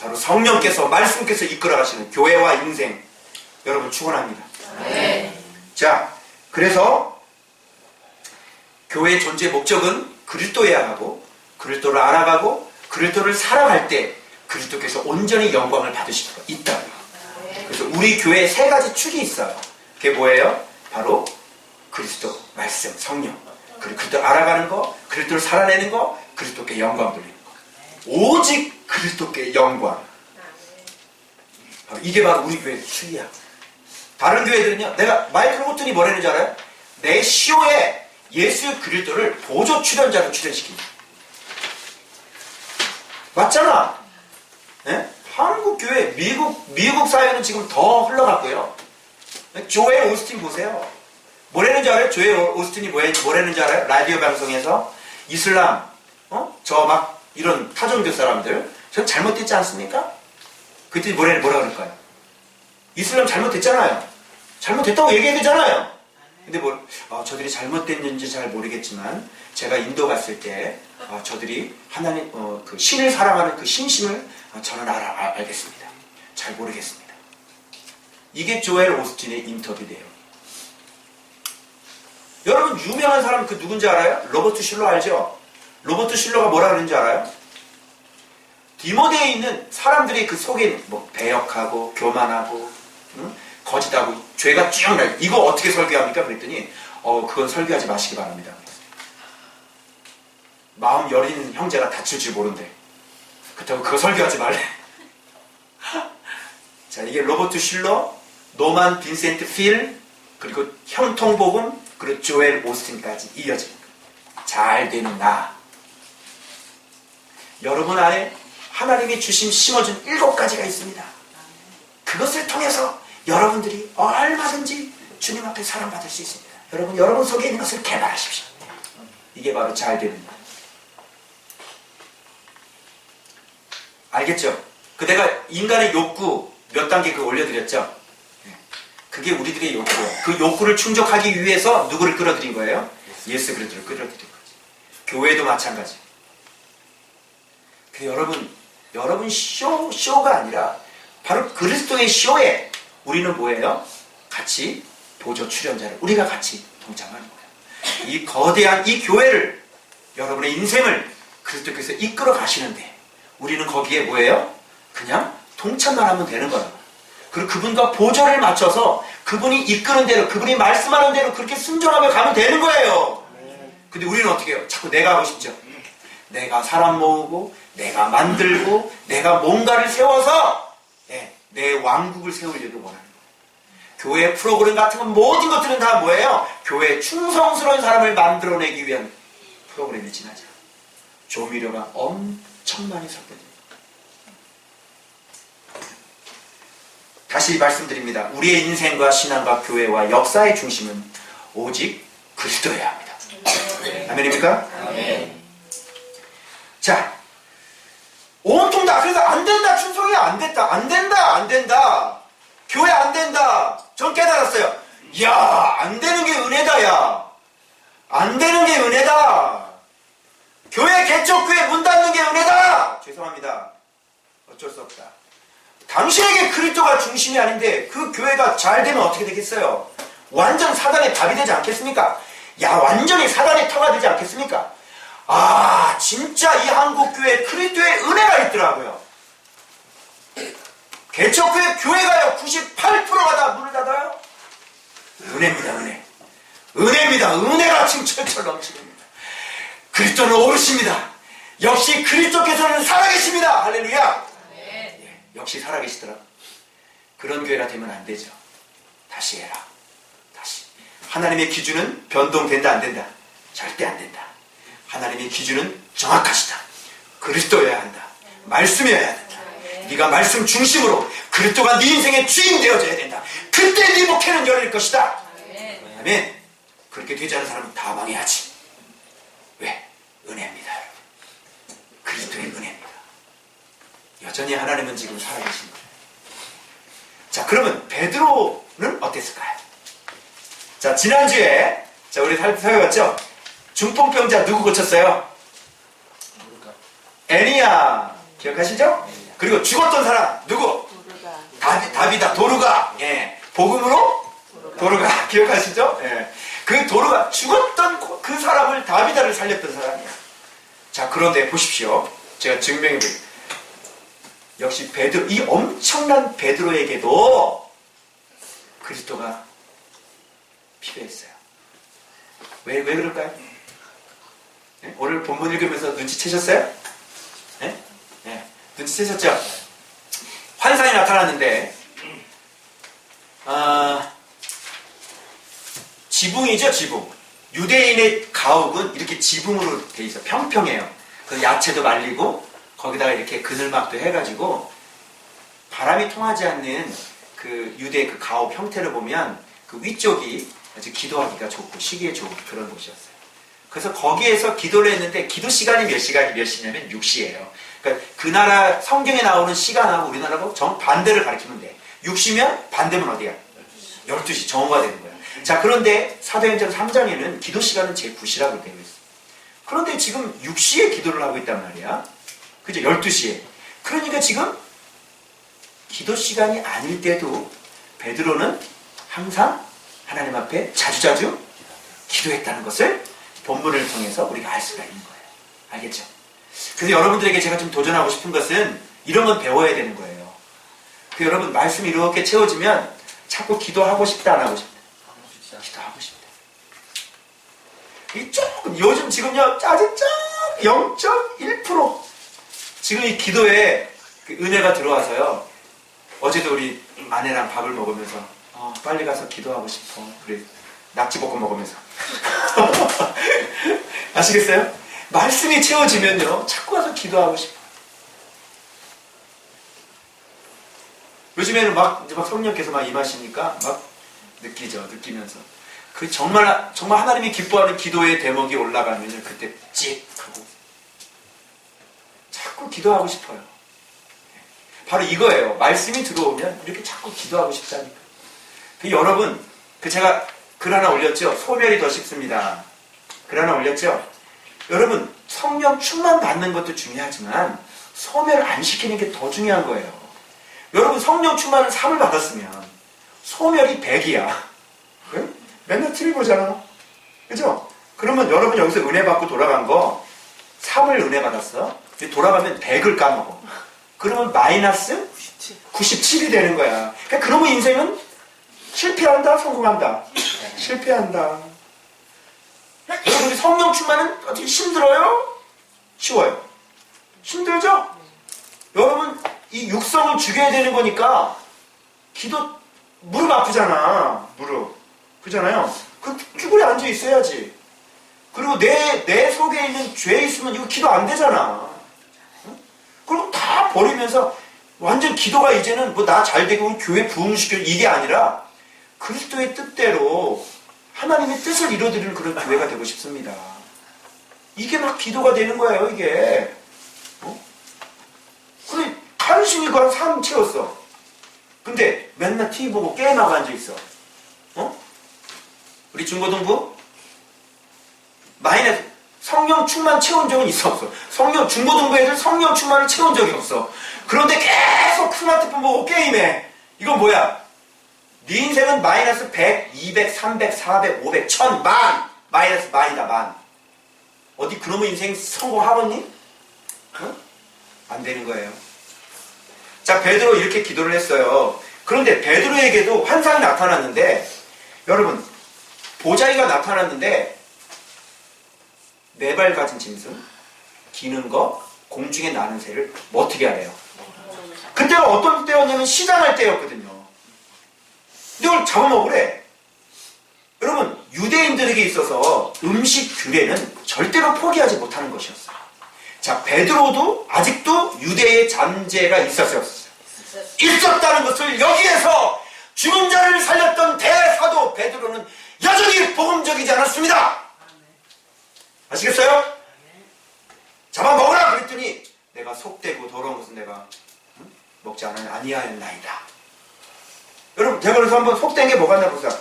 바로 성령께서 말씀께서 이끌어 가시는 교회와 인생 여러분 축원합니다. 아멘. 자, 그래서 교회의 존재 목적은 그리스도여야 하고 그리스도를 알아가고 그리스도를 살아갈 때 그리스도께서 온전히 영광을 받으실 수가 있다. 그래서 우리 교회에 3가지 축이 있어요. 그게 뭐예요? 바로 그리스도, 말씀, 성령. 그리고 그리스도를 알아가는 거, 그리스도를 살아내는 거, 그리스도께 영광 돌리는 거. 오직 그리스도께 영광. 이게 바로 우리 교회의 축이야. 다른 교회들은요, 내가 마이클 호튼이 뭐라는 줄 알아요? 내 시호에 예수 그리스도를 보조 출연자로 출연시킵니다. 맞잖아. 예? 한국 교회, 미국 사회는 지금 더 흘러갔고요. 조엘 오스틴 보세요. 뭐라는 줄 알아요? 조엘 오스틴이 뭐라는 줄 알아요? 라디오 방송에서 이슬람, 저 막 이런 타종교 사람들, 전 잘못됐지 않습니까? 그때 뭐라 그럴까요? 이슬람 잘못됐잖아요. 잘못됐다고 얘기해야 되잖아요. 근데 저들이 잘못됐는지 잘 모르겠지만, 제가 인도 갔을 때, 저들이 하나님, 그 신을 사랑하는 그 신심을 저는 알겠습니다. 잘 모르겠습니다. 이게 조엘 오스틴의 인터뷰 내용. 여러분, 유명한 사람 그 누군지 알아요? 로버트 슐러 알죠? 로버트 슐러가 뭐라 그러는지 알아요? 디모데에 있는 사람들이 그 속에 배역하고, 교만하고, 거짓하고, 죄가 쭉 나요. 이거 어떻게 설교합니까? 그랬더니, 그건 설교하지 마시기 바랍니다. 마음 여린 형제가 다칠 줄 모른대. 그렇다고 그거 설교하지 말래. 자, 이게 로버트 슐러, 노만 빈센트 필, 그리고 형통복음, 그리고 조엘 오스틴까지 이어집니다. 잘 되는 나. 여러분 안에 하나님이 심어준 7가지가 있습니다. 그것을 통해서 여러분들이 얼마든지 주님 앞에 사랑받을 수 있습니다. 여러분 속에 있는 것을 개발하십시오. 이게 바로 잘 되는 나. 알겠죠? 내가 인간의 욕구 몇 단계 올려드렸죠? 그게 우리들의 욕구예요. 그 욕구를 충족하기 위해서 누구를 끌어들인 거예요? 예수 그리스도를 끌어들인 거지. 교회도 마찬가지. 여러분 쇼가 아니라 바로 그리스도의 쇼에 우리는 뭐예요? 같이 보조 출연자를 우리가 같이 동참하는 거예요. 이 거대한 이 교회를 여러분의 인생을 그리스도께서 이끌어 가시는데 우리는 거기에 뭐예요? 그냥 동참만 하면 되는 거라고. 그리고 그분과 보조를 맞춰서 그분이 이끄는 대로 그분이 말씀하는 대로 그렇게 순종하며 가면 되는 거예요. 근데 우리는 어떻게 해요? 자꾸 내가 하고 싶죠. 내가 사람 모으고 내가 만들고 내가 뭔가를 세워서 내 왕국을 세우려고 원하는 거예요. 교회 프로그램 같은 건 모든 것들은 다 뭐예요? 교회에 충성스러운 사람을 만들어내기 위한 프로그램이 지나죠. 조미료가 엄청 많이 섞여집니다. 다시 말씀드립니다. 우리의 인생과 신앙과 교회와 역사의 중심은 오직 그리스도여야 합니다. 아멘입니까? 아멘. 자, 온통 다 그래서 안 된다. 충성이 안 됐다. 안 된다. 교회 안 된다. 전 깨달았어요. 야, 안 되는 게 은혜다. 야, 안 되는 게 은혜다. 교회 개척교회 문 닫는 게 은혜다. 죄송합니다. 어쩔 수 없다. 당신에게 그리스도가 중심이 아닌데 그 교회가 잘 되면 어떻게 되겠어요? 완전 사단의 답이 되지 않겠습니까? 완전히 사단의 터가 되지 않겠습니까? 진짜 이 한국교회에 그리스도의 은혜가 있더라고요. 개척교회 교회가요 98%가 다 문을 닫아요. 은혜입니다. 은혜입니다. 은혜가 지금 철철 넘칩니다. 그리스도는 오르십니다. 역시 그리스도께서는 살아계십니다. 할렐루야. 역시 살아계시더라. 그런 교회가 되면 안 되죠. 다시 해라. 다시. 하나님의 기준은 변동된다 안 된다? 절대 안 된다. 하나님의 기준은 정확하시다. 그리스도여야 한다. 말씀이어야 된다. 네가 말씀 중심으로 그리스도가 네 인생의 주인 되어져야 된다. 그때 네 목회는 열릴 것이다. 아멘. 그렇게 되지 않은 사람은 다 망해야지. 왜? 은혜입니다. 그리스도의 은혜입니다. 여전히 하나님은 지금 살아계신 거예요. 자, 그러면 베드로는 어땠을까요? 자, 지난주에 우리 살펴봤죠? 중풍병자 누구 고쳤어요? 에리야. 기억하시죠? 그리고 죽었던 사람 누구? 다비다. 도르가. 복음으로? 도르가. 기억하시죠? 그 도르가 죽었던 그 사람을 다비다를 살렸던 사람이야. 자, 그런데 보십시오. 제가 증명해드릴게요. 역시 베드로, 이 엄청난 베드로에게도 그리스도가 필요했어요. 왜 그럴까요? 오늘 본문 읽으면서 눈치채셨어요? 눈치채셨죠? 환상이 나타났는데 지붕이죠, 지붕. 유대인의 가옥은 이렇게 지붕으로 돼 있어. 평평해요. 그 야채도 말리고 거기다가 이렇게 그늘막도 해가지고 바람이 통하지 않는 그 유대 그 가옥 형태를 보면 그 위쪽이 아주 기도하기가 좋고 쉬기에 좋은 그런 곳이었어요. 그래서 거기에서 기도를 했는데 기도 시간이 몇 시냐면 6시예요. 그러니까 그 나라 성경에 나오는 시간하고 우리나라하고 정반대를 가리키면 돼. 6시면 반대면 어디야? 12시 정오가 되는 거야. 자, 그런데 사도행전 3장에는 기도 시간은 제9시라고 되어 있어. 그런데 지금 6시에 기도를 하고 있단 말이야. 그죠? 12시에. 그러니까 지금 기도 시간이 아닐 때도 베드로는 항상 하나님 앞에 자주자주 기도했다는 것을 본문을 통해서 우리가 알 수가 있는 거예요. 알겠죠? 그래서 여러분들에게 제가 좀 도전하고 싶은 것은 이런 건 배워야 되는 거예요. 그 여러분 말씀이 이렇게 채워지면 자꾸 기도하고 싶다 안 하고 싶다? 기도하고 싶다. 이 조금 요즘 지금요 짜증 0.1% 지금 이 기도에 그 은혜가 들어와서요. 어제도 우리 아내랑 밥을 먹으면서 빨리 가서 기도하고 싶어. 그래 낙지볶음 먹으면서 아시겠어요? 말씀이 채워지면요 자꾸 와서 기도하고 싶어. 요즘에는 막 성령께서 막 임하시니까 막 느끼면서 그 정말 하나님이 기뻐하는 기도의 대목이 올라가면 그때 찍 하고 자꾸 기도하고 싶어요. 바로 이거예요. 말씀이 들어오면 이렇게 자꾸 기도하고 싶다니까. 여러분, 제가 글 하나 올렸죠? 소멸이 더 쉽습니다. 글 하나 올렸죠? 여러분, 성령 충만 받는 것도 중요하지만 소멸 안 시키는 게 더 중요한 거예요. 여러분, 성령 충만을 3을 받았으면 소멸이 100이야. 응? 맨날 TV 보잖아. 그죠? 그러면 여러분 여기서 은혜 받고 돌아간 거 3을 은혜 받았어. 돌아가면 100을 까먹어. 그러면 마이너스 97이 되는 거야. 그러니까 그러면 인생은 실패한다, 성공한다. 실패한다. 여러분, 성령 충만은 어떻게 힘들어요? 쉬워요? 힘들죠? 여러분, 이 육성을 죽여야 되는 거니까 기도, 무릎 아프잖아. 무릎. 그잖아요? 그 쭈그려 앉아 있어야지. 그리고 내 속에 있는 죄 있으면 이거 기도 안 되잖아. 응? 그리고 다 버리면서 완전 기도가 이제는 뭐 나 잘 되고 교회 부흥시켜 이게 아니라 그리스도의 뜻대로 하나님의 뜻을 이루어드리는 그런 교회가 되고 싶습니다. 이게 막 기도가 되는 거예요, 이게. 그래, 간신히 그 한 3 채웠어. 근데 맨날 TV 보고 게임하고 앉아있어. 우리 중고등부? 마이너스, 성령 충만 채운 적은 있어, 없어? 중고등부 애들 성령 충만을 채운 적이 없어. 그런데 계속 스마트폰 보고 게임해. 이건 뭐야? 네 인생은 마이너스 100, 200, 300, 400, 500, 1000, 만! 마이너스 만이다, 만. 어디 그놈의 인생 성공하겠니? 안 되는 거예요. 자, 베드로 이렇게 기도를 했어요. 그런데 베드로에게도 환상이 나타났는데, 여러분, 보자기가 나타났는데, 4발 가진 짐승, 기는 거, 공중에 나는 새를 뭐 어떻게 하래요? 그때가 어떤 때였냐면 시장할 때였거든요. 이걸 잡아먹으래. 여러분, 유대인들에게 있어서 음식 규례는 절대로 포기하지 못하는 것이었어요. 자, 베드로도 아직도 유대의 잔재가 있었어요. 있었다는 것을 여기에서 죽은 자를 살렸던 대사도 베드로는 여전히 복음적이지 않았습니다. 아시겠어요? 잡아먹으라 그랬더니 내가 속되고 더러운 것은 내가 먹지 아니하였나이다. 여러분, 제가 그래서 한번 속된 게 뭐가 있나 보세요.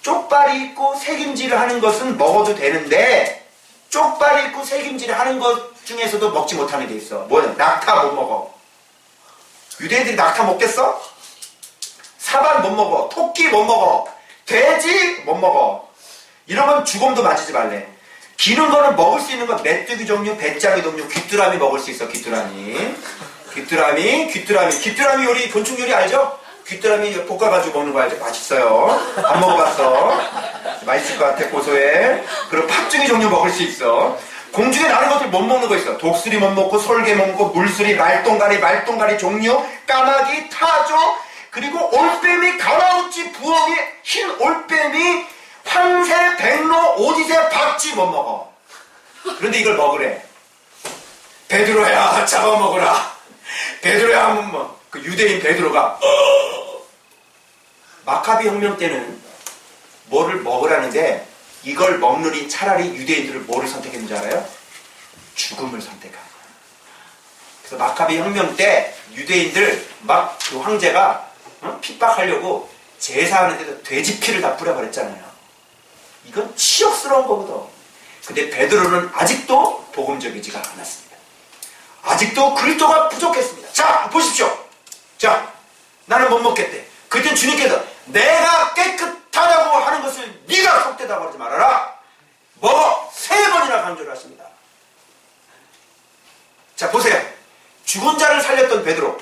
쪽발이 있고 새김질을 하는 것은 먹어도 되는데 쪽발이 있고 새김질을 하는 것 중에서도 먹지 못하는 게 있어. 뭐냐? 낙타 못 먹어. 유대인들이 낙타 먹겠어? 사반 못 먹어. 토끼 못 먹어. 돼지 못 먹어. 이런 건 죽음도 맞이지 말래. 기는 거는 먹을 수 있는 건 메뚜기 종류, 배짱이 종류, 귀뚜라미 먹을 수 있어. 귀뚜라미 요리, 곤충 요리 알죠? 귀뚜라미 볶아가지고 먹는 거 알죠? 맛있어요. 안 먹어봤어. 맛있을 것 같아, 고소해. 그리고 팥죽이 종류 먹을 수 있어. 공중에 나는 것들 못 먹는 거 있어. 독수리 못 먹고, 솔개 못 먹고, 물수리, 말똥가리 종류, 까마귀, 타조, 그리고 올빼미, 가라우치, 부엉이, 흰 올빼미, 황새, 백로, 오디세, 박쥐 못 먹어. 그런데 이걸 먹으래. 베드로야, 잡아먹어라. 베드로야 하면 뭐, 그 유대인 베드로가 마카비 혁명 때는 뭐를 먹으라는데 이걸 먹느니 차라리 유대인들을 뭐를 선택했는지 알아요? 죽음을 선택한 거예요. 그래서 마카비 혁명 때 유대인들 막 그 황제가 핍박하려고 제사하는데도 돼지 피를 다 뿌려버렸잖아요. 이건 치욕스러운 거거든. 근데 베드로는 아직도 복음적이지가 않았습니다. 아직도 그리스도가 부족했습니다. 자, 보십시오. 자, 나는 못 먹겠대. 그때 주님께서 내가 깨끗하다고 하는 것을 네가 속되다고 하지 말아라. 먹어. 3번이나 강조를 하십니다. 자, 보세요. 죽은 자를 살렸던 베드로.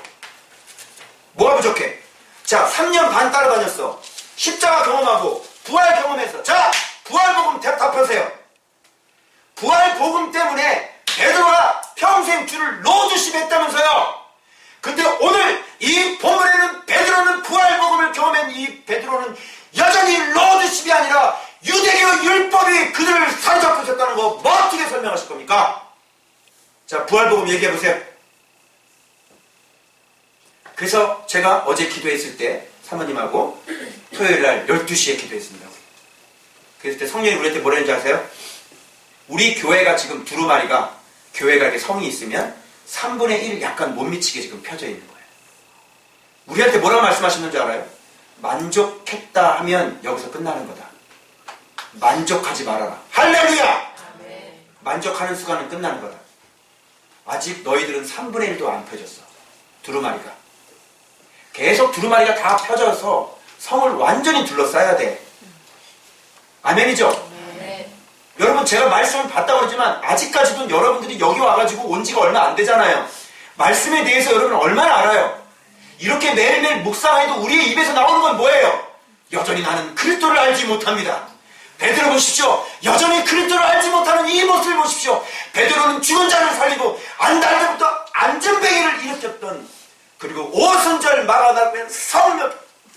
뭐가 부족해? 자, 3년 반 따라다녔어. 십자가 경험하고 부활 경험했어. 자, 부활복음 답하세요. 부활복음 때문에 베드로가 평생 주를 노주심했다면서요. 근데 오늘 이 본문에는 베드로는 부활복음을 경험한 이 베드로는 여전히 로드십이 아니라 유대교 율법이 그들을 사로잡고 있었다는 거 뭐 어떻게 설명하실 겁니까? 자, 부활복음 얘기해보세요. 그래서 제가 어제 기도했을 때 사모님하고 토요일날 12시에 기도했습니다. 그랬을 때 성령이 우리한테 뭐라 했는지 아세요? 우리 교회가 지금 두루마리가 교회가 이렇게 성이 있으면 3분의 1 약간 못 미치게 지금 펴져 있는 거예요. 우리한테 뭐라고 말씀하시는지 알아요? 만족했다 하면 여기서 끝나는 거다. 만족하지 말아라. 할렐루야! 만족하는 순간은 끝나는 거다. 아직 너희들은 3분의 1도 안 펴졌어. 두루마리가. 계속 두루마리가 다 펴져서 성을 완전히 둘러싸야 돼. 아멘이죠? 여러분 제가 말씀을 받다고 그러지만 아직까지도 여러분들이 여기 와가지고 온 지가 얼마 안 되잖아요. 말씀에 대해서 여러분 얼마나 알아요? 이렇게 매일매일 묵상해도 우리의 입에서 나오는 건 뭐예요? 여전히 나는 그리스도를 알지 못합니다. 베드로 보십시오. 여전히 그리스도를 알지 못하는 이 모습을 보십시오. 베드로는 죽은 자를 살리고 안달 때부터 안전뱅이를 일으켰던 그리고 오순절 막아나면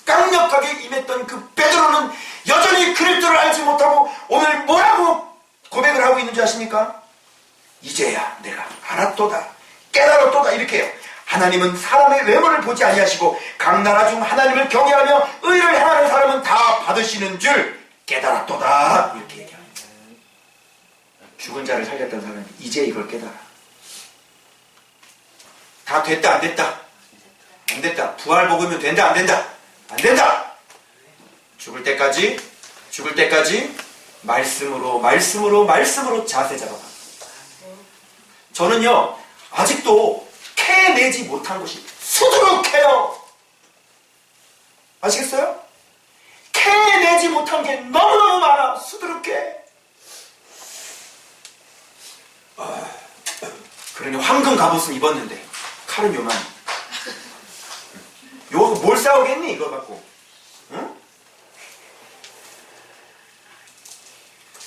강력하게 임했던 그 베드로는 여전히 그리스도를 알지 못하고 오늘 뭐라고 고백을 하고 있는지 아십니까? 이제야 내가 알았도다 깨달았도다 이렇게 해요. 하나님은 사람의 외모를 보지 아니하시고 각 나라 중 하나님을 경외하며 의를 행하는 사람은 다 받으시는 줄 깨달았도다 이렇게 얘기합니다. 죽은 자를 살렸던 사람이 이제 이걸 깨달아. 다 됐다 안 됐다? 안 됐다. 부활 복음이면 된다 안 된다? 안 된다. 죽을 때까지 말씀으로 자세 잡아가. 저는요 아직도 캐내지 못한 것이 수두룩해요. 아시겠어요? 캐내지 못한 게 너무너무 많아. 수두룩해. 그러니 황금 갑옷은 입었는데 칼은 요만. 요거 뭘 싸우겠니 이거 갖고? 응?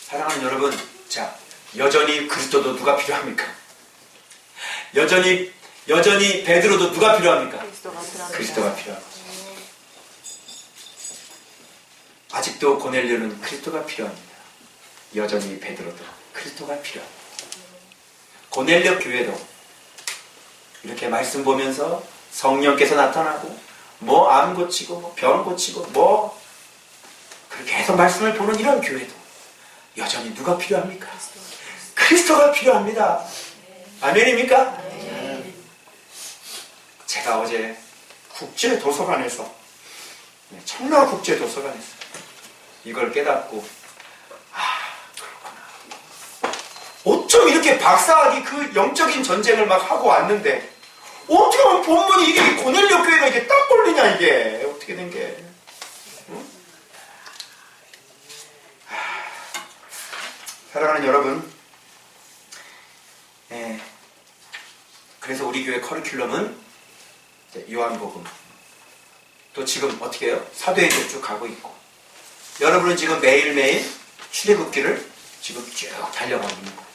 사랑하는 여러분, 자 여전히 그리스도도 누가 필요합니까? 여전히 베드로도 누가 필요합니까? 그리스도가 필요하고 아직도 고넬료는 그리스도가 필요합니다. 여전히 베드로도 그리스도가 필요합니다. 고넬료 교회도 이렇게 말씀 보면서 성령께서 나타나고 뭐 암 고치고 뭐 병 고치고 뭐 그렇게 해서 말씀을 보는 이런 교회도 여전히 누가 필요합니까? 그리스도가 필요합니다. 아멘입니까? 제가 어제 국제도서관에서 청라국제도서관에서 이걸 깨닫고 그렇구나. 어쩜 이렇게 박사학이 그 영적인 전쟁을 막 하고 왔는데 어떻게 하면 본문이 이게 고넬료 교회가 이게 딱 걸리냐 이게 어떻게 된 게? 응? 사랑하는 여러분, 그래서 우리 교회 커리큘럼은 요한복음 또 지금 어떻게 해요? 사도행전 쭉 가고 있고 여러분은 지금 매일매일 출애굽기를 지금 쭉 달려가고 있는 거예요.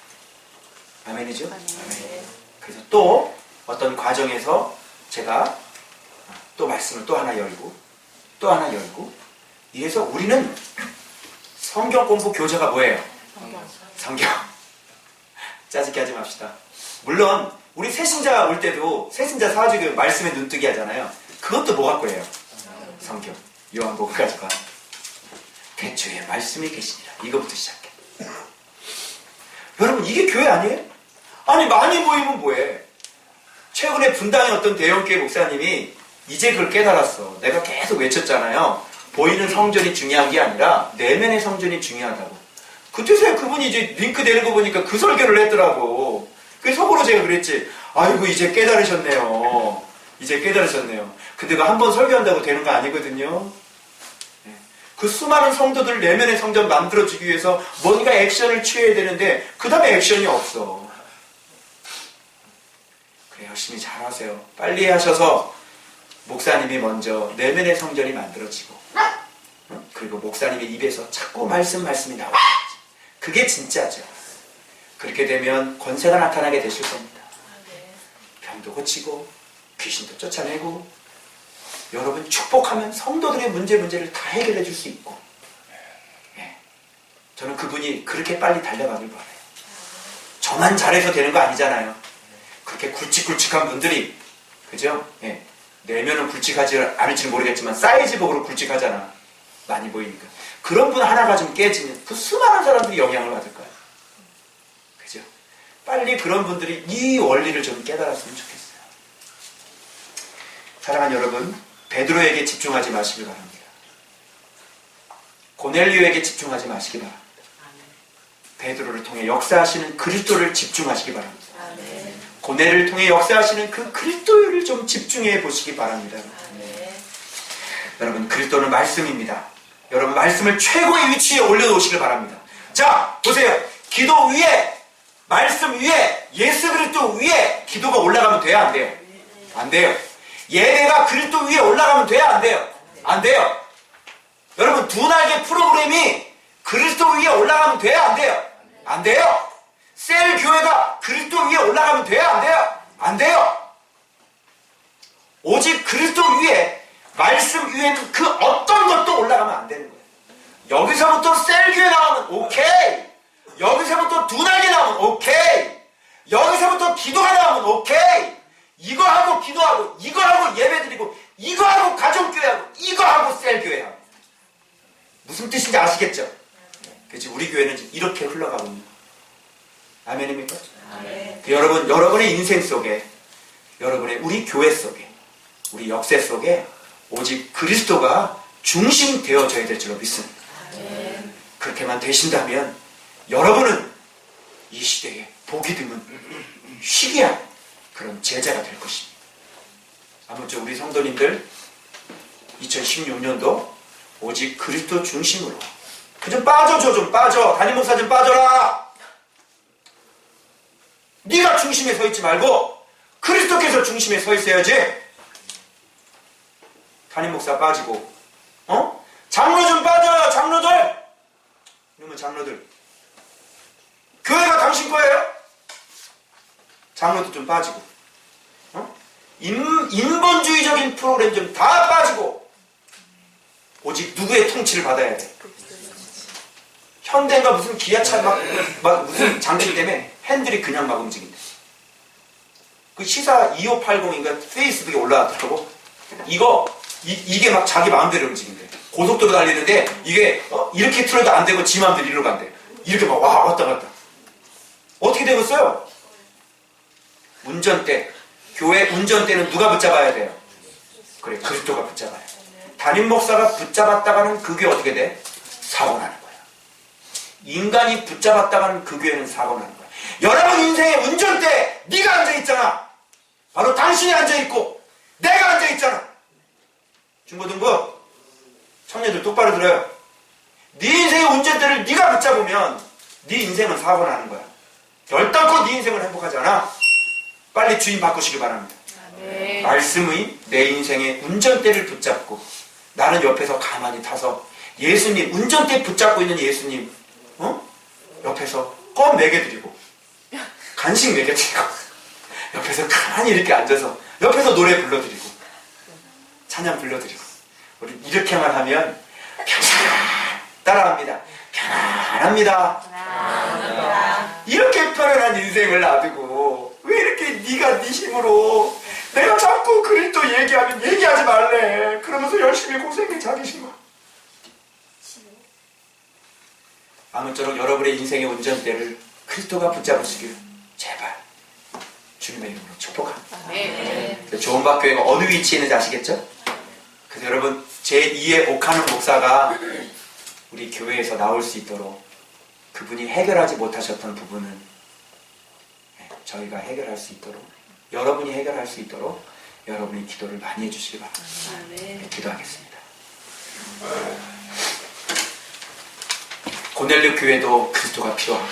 아멘이죠? 아멘. 그래서 또 어떤 과정에서 제가 또 말씀을 또 하나 열고 또 하나 열고 이래서 우리는 성경 공부 교재가 뭐예요? 성경. 성경. 짜증게 하지 맙시다. 물론 우리 새신자 올 때도 새신자 사주교 말씀에 눈뜨기 하잖아요. 그것도 뭐 갖고 해요? 성경. 요한복음 가지고 대초에 말씀이 계시니라. 이거부터 시작해. 여러분 이게 교회 아니에요? 아니 많이 모이면 뭐해? 최근에 분당의 어떤 대형교회 목사님이 이제 그걸 깨달았어. 내가 계속 외쳤잖아요. 보이는 성전이 중요한 게 아니라 내면의 성전이 중요하다고. 그때서야 그분이 이제 링크 되는 거 보니까 그 설교를 했더라고. 그래서 속으로 제가 그랬지. 아이고 이제 깨달으셨네요. 이제 깨달으셨네요. 근데 그 한 번 설교한다고 되는 거 아니거든요. 그 수많은 성도들 내면의 성전 만들어주기 위해서 뭔가 액션을 취해야 되는데 그 다음에 액션이 없어. 그래 열심히 잘하세요. 빨리 하셔서 목사님이 먼저 내면의 성전이 만들어지고 그리고 목사님의 입에서 자꾸 말씀이 나와. 그게 진짜죠. 그렇게 되면 권세가 나타나게 되실 겁니다. 병도 고치고 귀신도 쫓아내고 여러분 축복하면 성도들의 문제를 다 해결해 줄 수 있고 저는 그분이 그렇게 빨리 달려가길 바라요. 저만 잘해서 되는 거 아니잖아요. 그렇게 굵직굵직한 분들이 그죠? 내면은 굵직하지 않을지는 모르겠지만 사이즈복으로 굵직하잖아. 많이 보이니까. 그런 분 하나가 좀 깨지면 그 수많은 사람들이 영향을 받을 거예요. 그죠? 빨리 그런 분들이 이 원리를 좀 깨달았으면 좋겠어요. 사랑하는 여러분, 베드로에게 집중하지 마시기 바랍니다. 고넬료에게 집중하지 마시기 바랍니다. 베드로를 통해 역사하시는 그리스도를 집중하시기 바랍니다. 고넬을 통해 역사하시는 그 그리스도를 좀 집중해 보시기 바랍니다. 여러분, 그리스도는 말씀입니다. 여러분, 말씀을 최고의 위치에 올려놓으시길 바랍니다. 자, 보세요. 기도 위에, 말씀 위에, 예수 그리스도 위에 기도가 올라가면 돼요, 안 돼요? 안 돼요. 예배가 그리스도 위에 올라가면 돼요, 안 돼요? 안 돼요. 여러분, 두 날개 프로그램이 그리스도 위에 올라가면 돼요, 안 돼요? 안 돼요. 셀 교회가 그리스도 위에 올라가면 돼요, 안 돼요? 안 돼요. 오직 그리스도 위에, 말씀 위에는 그 어떤 것도 올라가면 안 되는 거예요. 여기서부터 셀 교회 나오면 오케이. 여기서부터 두 날개 나오면 오케이. 여기서부터 기도가 나오면 오케이. 이거 하고 기도하고, 이거 하고 예배드리고, 이거 하고 가정교회하고, 이거 하고 셀교회하고. 무슨 뜻인지 아시겠죠? 그렇죠? 우리 교회는 이렇게 흘러가고 있는 거예요. 아멘입니까? 아멘. 여러분의 인생 속에, 우리 교회 속에, 우리 역사 속에 오직 그리스도가 중심되어져야 될 줄로 믿습니다. 아멘. 그렇게만 되신다면 여러분은 이 시대에 보기 드문 희귀한 그런 제자가 될 것입니다. 아무쪼록 우리 성도님들 2016년도 오직 그리스도 중심으로 그 좀 빠져줘. 좀 빠져. 담임 목사 좀 빠져라. 네가 중심에 서 있지 말고 그리스도께서 중심에 서 있어야지. 담임 목사 빠지고 장로 좀 빠져요. 장로들. 이러면 장로들 교회가 당신 거예요? 장로도 좀 빠지고 인본주의적인 프로그램 좀 다 빠지고 오직 누구의 통치를 받아야 돼? 현대가 무슨 기아차 막 무슨 장치 때문에 핸들이 그냥 막 움직인대. 그 시사 2580인가 페이스북에 올라왔더라고. 이게 막 자기 마음대로 움직인대. 고속도로 달리는데 이게 이렇게 틀어도 안 되고 지 마음대로 이리로 간대. 이렇게 막 왔다 갔다. 어떻게 되겠어요? 운전대, 교회 운전대는 누가 붙잡아야 돼요? 그래, 그리스도가 붙잡아야 돼. 담임 목사가 붙잡았다가는 그 교회 어떻게 돼? 사고 나는 거야. 인간이 붙잡았다가는 그 교회는 사고 나는 거야. 여러분 인생의 운전대에 네가 앉아있잖아. 바로 당신이 앉아있고 내가 앉아있잖아. 중고등부 청년들 똑바로 들어요. 네 인생의 운전대를 네가 붙잡으면 네 인생은 사고 나는 거야. 결단코 네 인생은 행복하지 않아. 빨리 주인 바꾸시기 바랍니다. 네. 말씀의 내 인생의 운전대를 붙잡고 나는 옆에서 가만히 타서 예수님, 운전대 붙잡고 있는 예수님 옆에서 껌 먹여드리고 간식 먹여드리고 옆에서 가만히 이렇게 앉아서 옆에서 노래 불러드리고 찬양 불러드리고 우리 이렇게만 하면 평생 따라합니다. 편안합니다. 이렇게 편안한 인생을 놔두고 왜 이렇게 네가 네 힘으로 내가 자꾸 그리스도 얘기하면 얘기하지 말래. 그러면서 열심히 고생해 자기 힘으로. 아무쪼록 여러분의 인생의 운전대를 그리스도가 붙잡으시길 제발 주님의 이름으로 축복합니다. 조은박교회가 어느 위치에 있는지 아시겠죠? 그래서 여러분 제2의 오카는 목사가 우리 교회에서 나올 수 있도록 그분이 해결하지 못하셨던 부분은 저희가 해결할 수 있도록 여러분이 해결할 수 있도록 여러분이 기도를 많이 해주시기 바랍니다. 기도하겠습니다. 고넬료 교회도 그리스도가 필요하고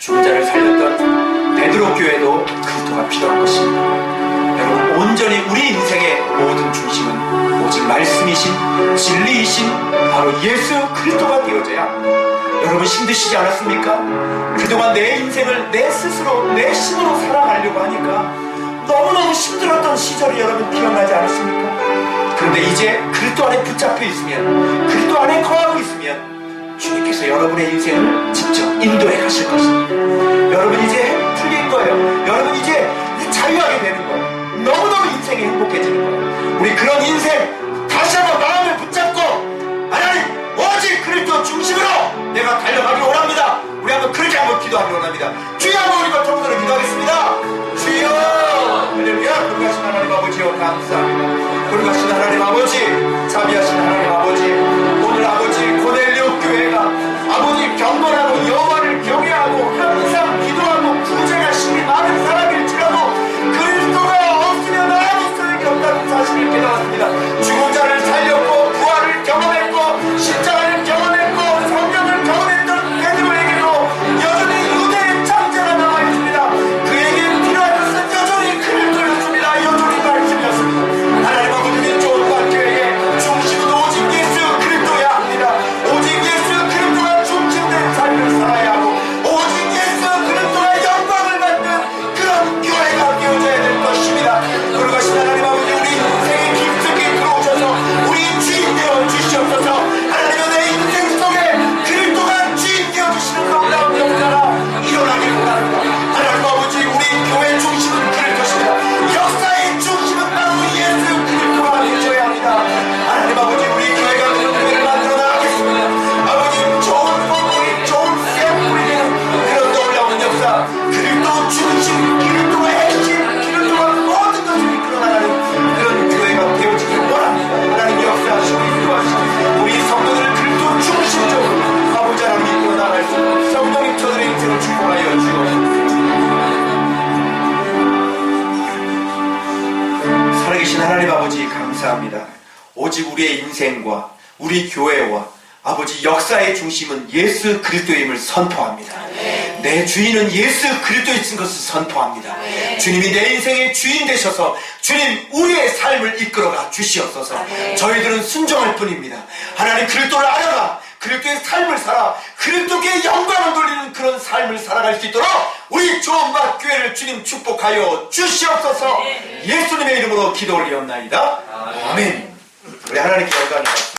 죽은 자를 살렸던 베드로 교회도 그리스도가 필요한 것입니다. 여러분 온전히 우리 인생의 모든 중심은 오직 말씀이신 진리이신 바로 예수 그리스도가 되어져야 여러분 힘드시지 않았습니까? 그동안 내 인생을 내 스스로 내 힘으로 살아가려고 하니까 너무너무 힘들었던 시절이 여러분 기억나지 않으십니까? 그런데 이제 그리스도 안에 붙잡혀 있으면 그리스도 안에 거하고 있으면 주님께서 여러분의 인생을 직접 인도해 가실 것입니다. 여러분 이제 풀린 거예요. 여러분 이제 자유하게 되는 거예요. 너무너무 인생이 행복해지는 거예요. 우리 그런 인생 다시 한번 마음을 붙잡고 하나님 오직 그리스도 중심으로 내가 달려가기 원합니다. 우리 한번 그렇게 한번 기도하기 원합니다. 주여 한번 우리가 통으로 기도하겠습니다. 주여 할렐루야. 거룩하신 하나님 아버지여 감사합니다. 거룩하신 하나님 아버지 자비하신 하나님 아버지 오늘 아버지 고넬료 교회가 아버지 경건하고 여호와를 경외하고 항상 기도하고 구제하심이 많은 사람일지라도 그리스도가 없으면 아무 소용이 없다는 사실을 깨달았습니다. 죽은 자를 살렸고 부활을 경험했고 십자가를 경험했고 성령을 경험했던 베드로에게도 여전히 유대의 장자가 남아있습니다. 그에게 필요한 것은 여전히 그리스도였습니다. 여전히 말씀이었습니다. 하나님 아버지는 조은박 교회의 중심은 오직 예수 그리스도야 합니다. 오직 예수 그리스도가 중심된 삶을 살아야 하고 오직 예수 그리스도의 영광을 받는 그런 교회가 되어져야 될 것입니다. 거룩하신 하나님 아버지 우리 인생의 깊숙이 들어오셔서 우리 주인 되어 주시옵소서. 하나님은 내 인생 속에 그리스도가 주인 되어 주시는 놀라운 역사가 일어나길 원합니다. 하나님 아버지 우리 교회 중심은 그리스도십니다. 역사의 중심은 바로 예수 그리스도가 되어야 합니다. 하나님 아버지 우리 교회가 그런 교회를 만들어 나가겠습니다. 아버지 좋은 본보기 좋은 샘플이 되는 그런 놀라운 역사 그리스도 중심 그리스도의 핵심 그리스도가 모든 것을 이끌어나가는 그런 교회가 되어지길 원합니다. 하나님 역사하시고 인도하시고 우리 성도들을 그리스도 중심적으로 아버지 하나님 이끌어 나갈 수 있는 성령님 저들의 인생을 축복하여 주옵소서. 살아계신 하나님 아버지 감사합니다. 오직 우리의 인생과 우리 교회와 아버지 역사의 중심은 예수 그리스도임을 선포합니다. 내 주인은 예수 그리스도이신 것을 선포합니다. 주님이 내 인생의 주인 되셔서 주님 우리의 삶을 이끌어가 주시옵소서. 저희들은 순종할 뿐입니다. 하나님 그리스도를 알아가 그리스도의 삶을 살아 그리스도께 영광을 돌리는 그런 삶을 살아갈 수 있도록 우리 조은박 교회를 주님 축복하여 주시옵소서. 예수님의 이름으로 기도 올리옵나이다. 아멘. 우리 하나님께 영광이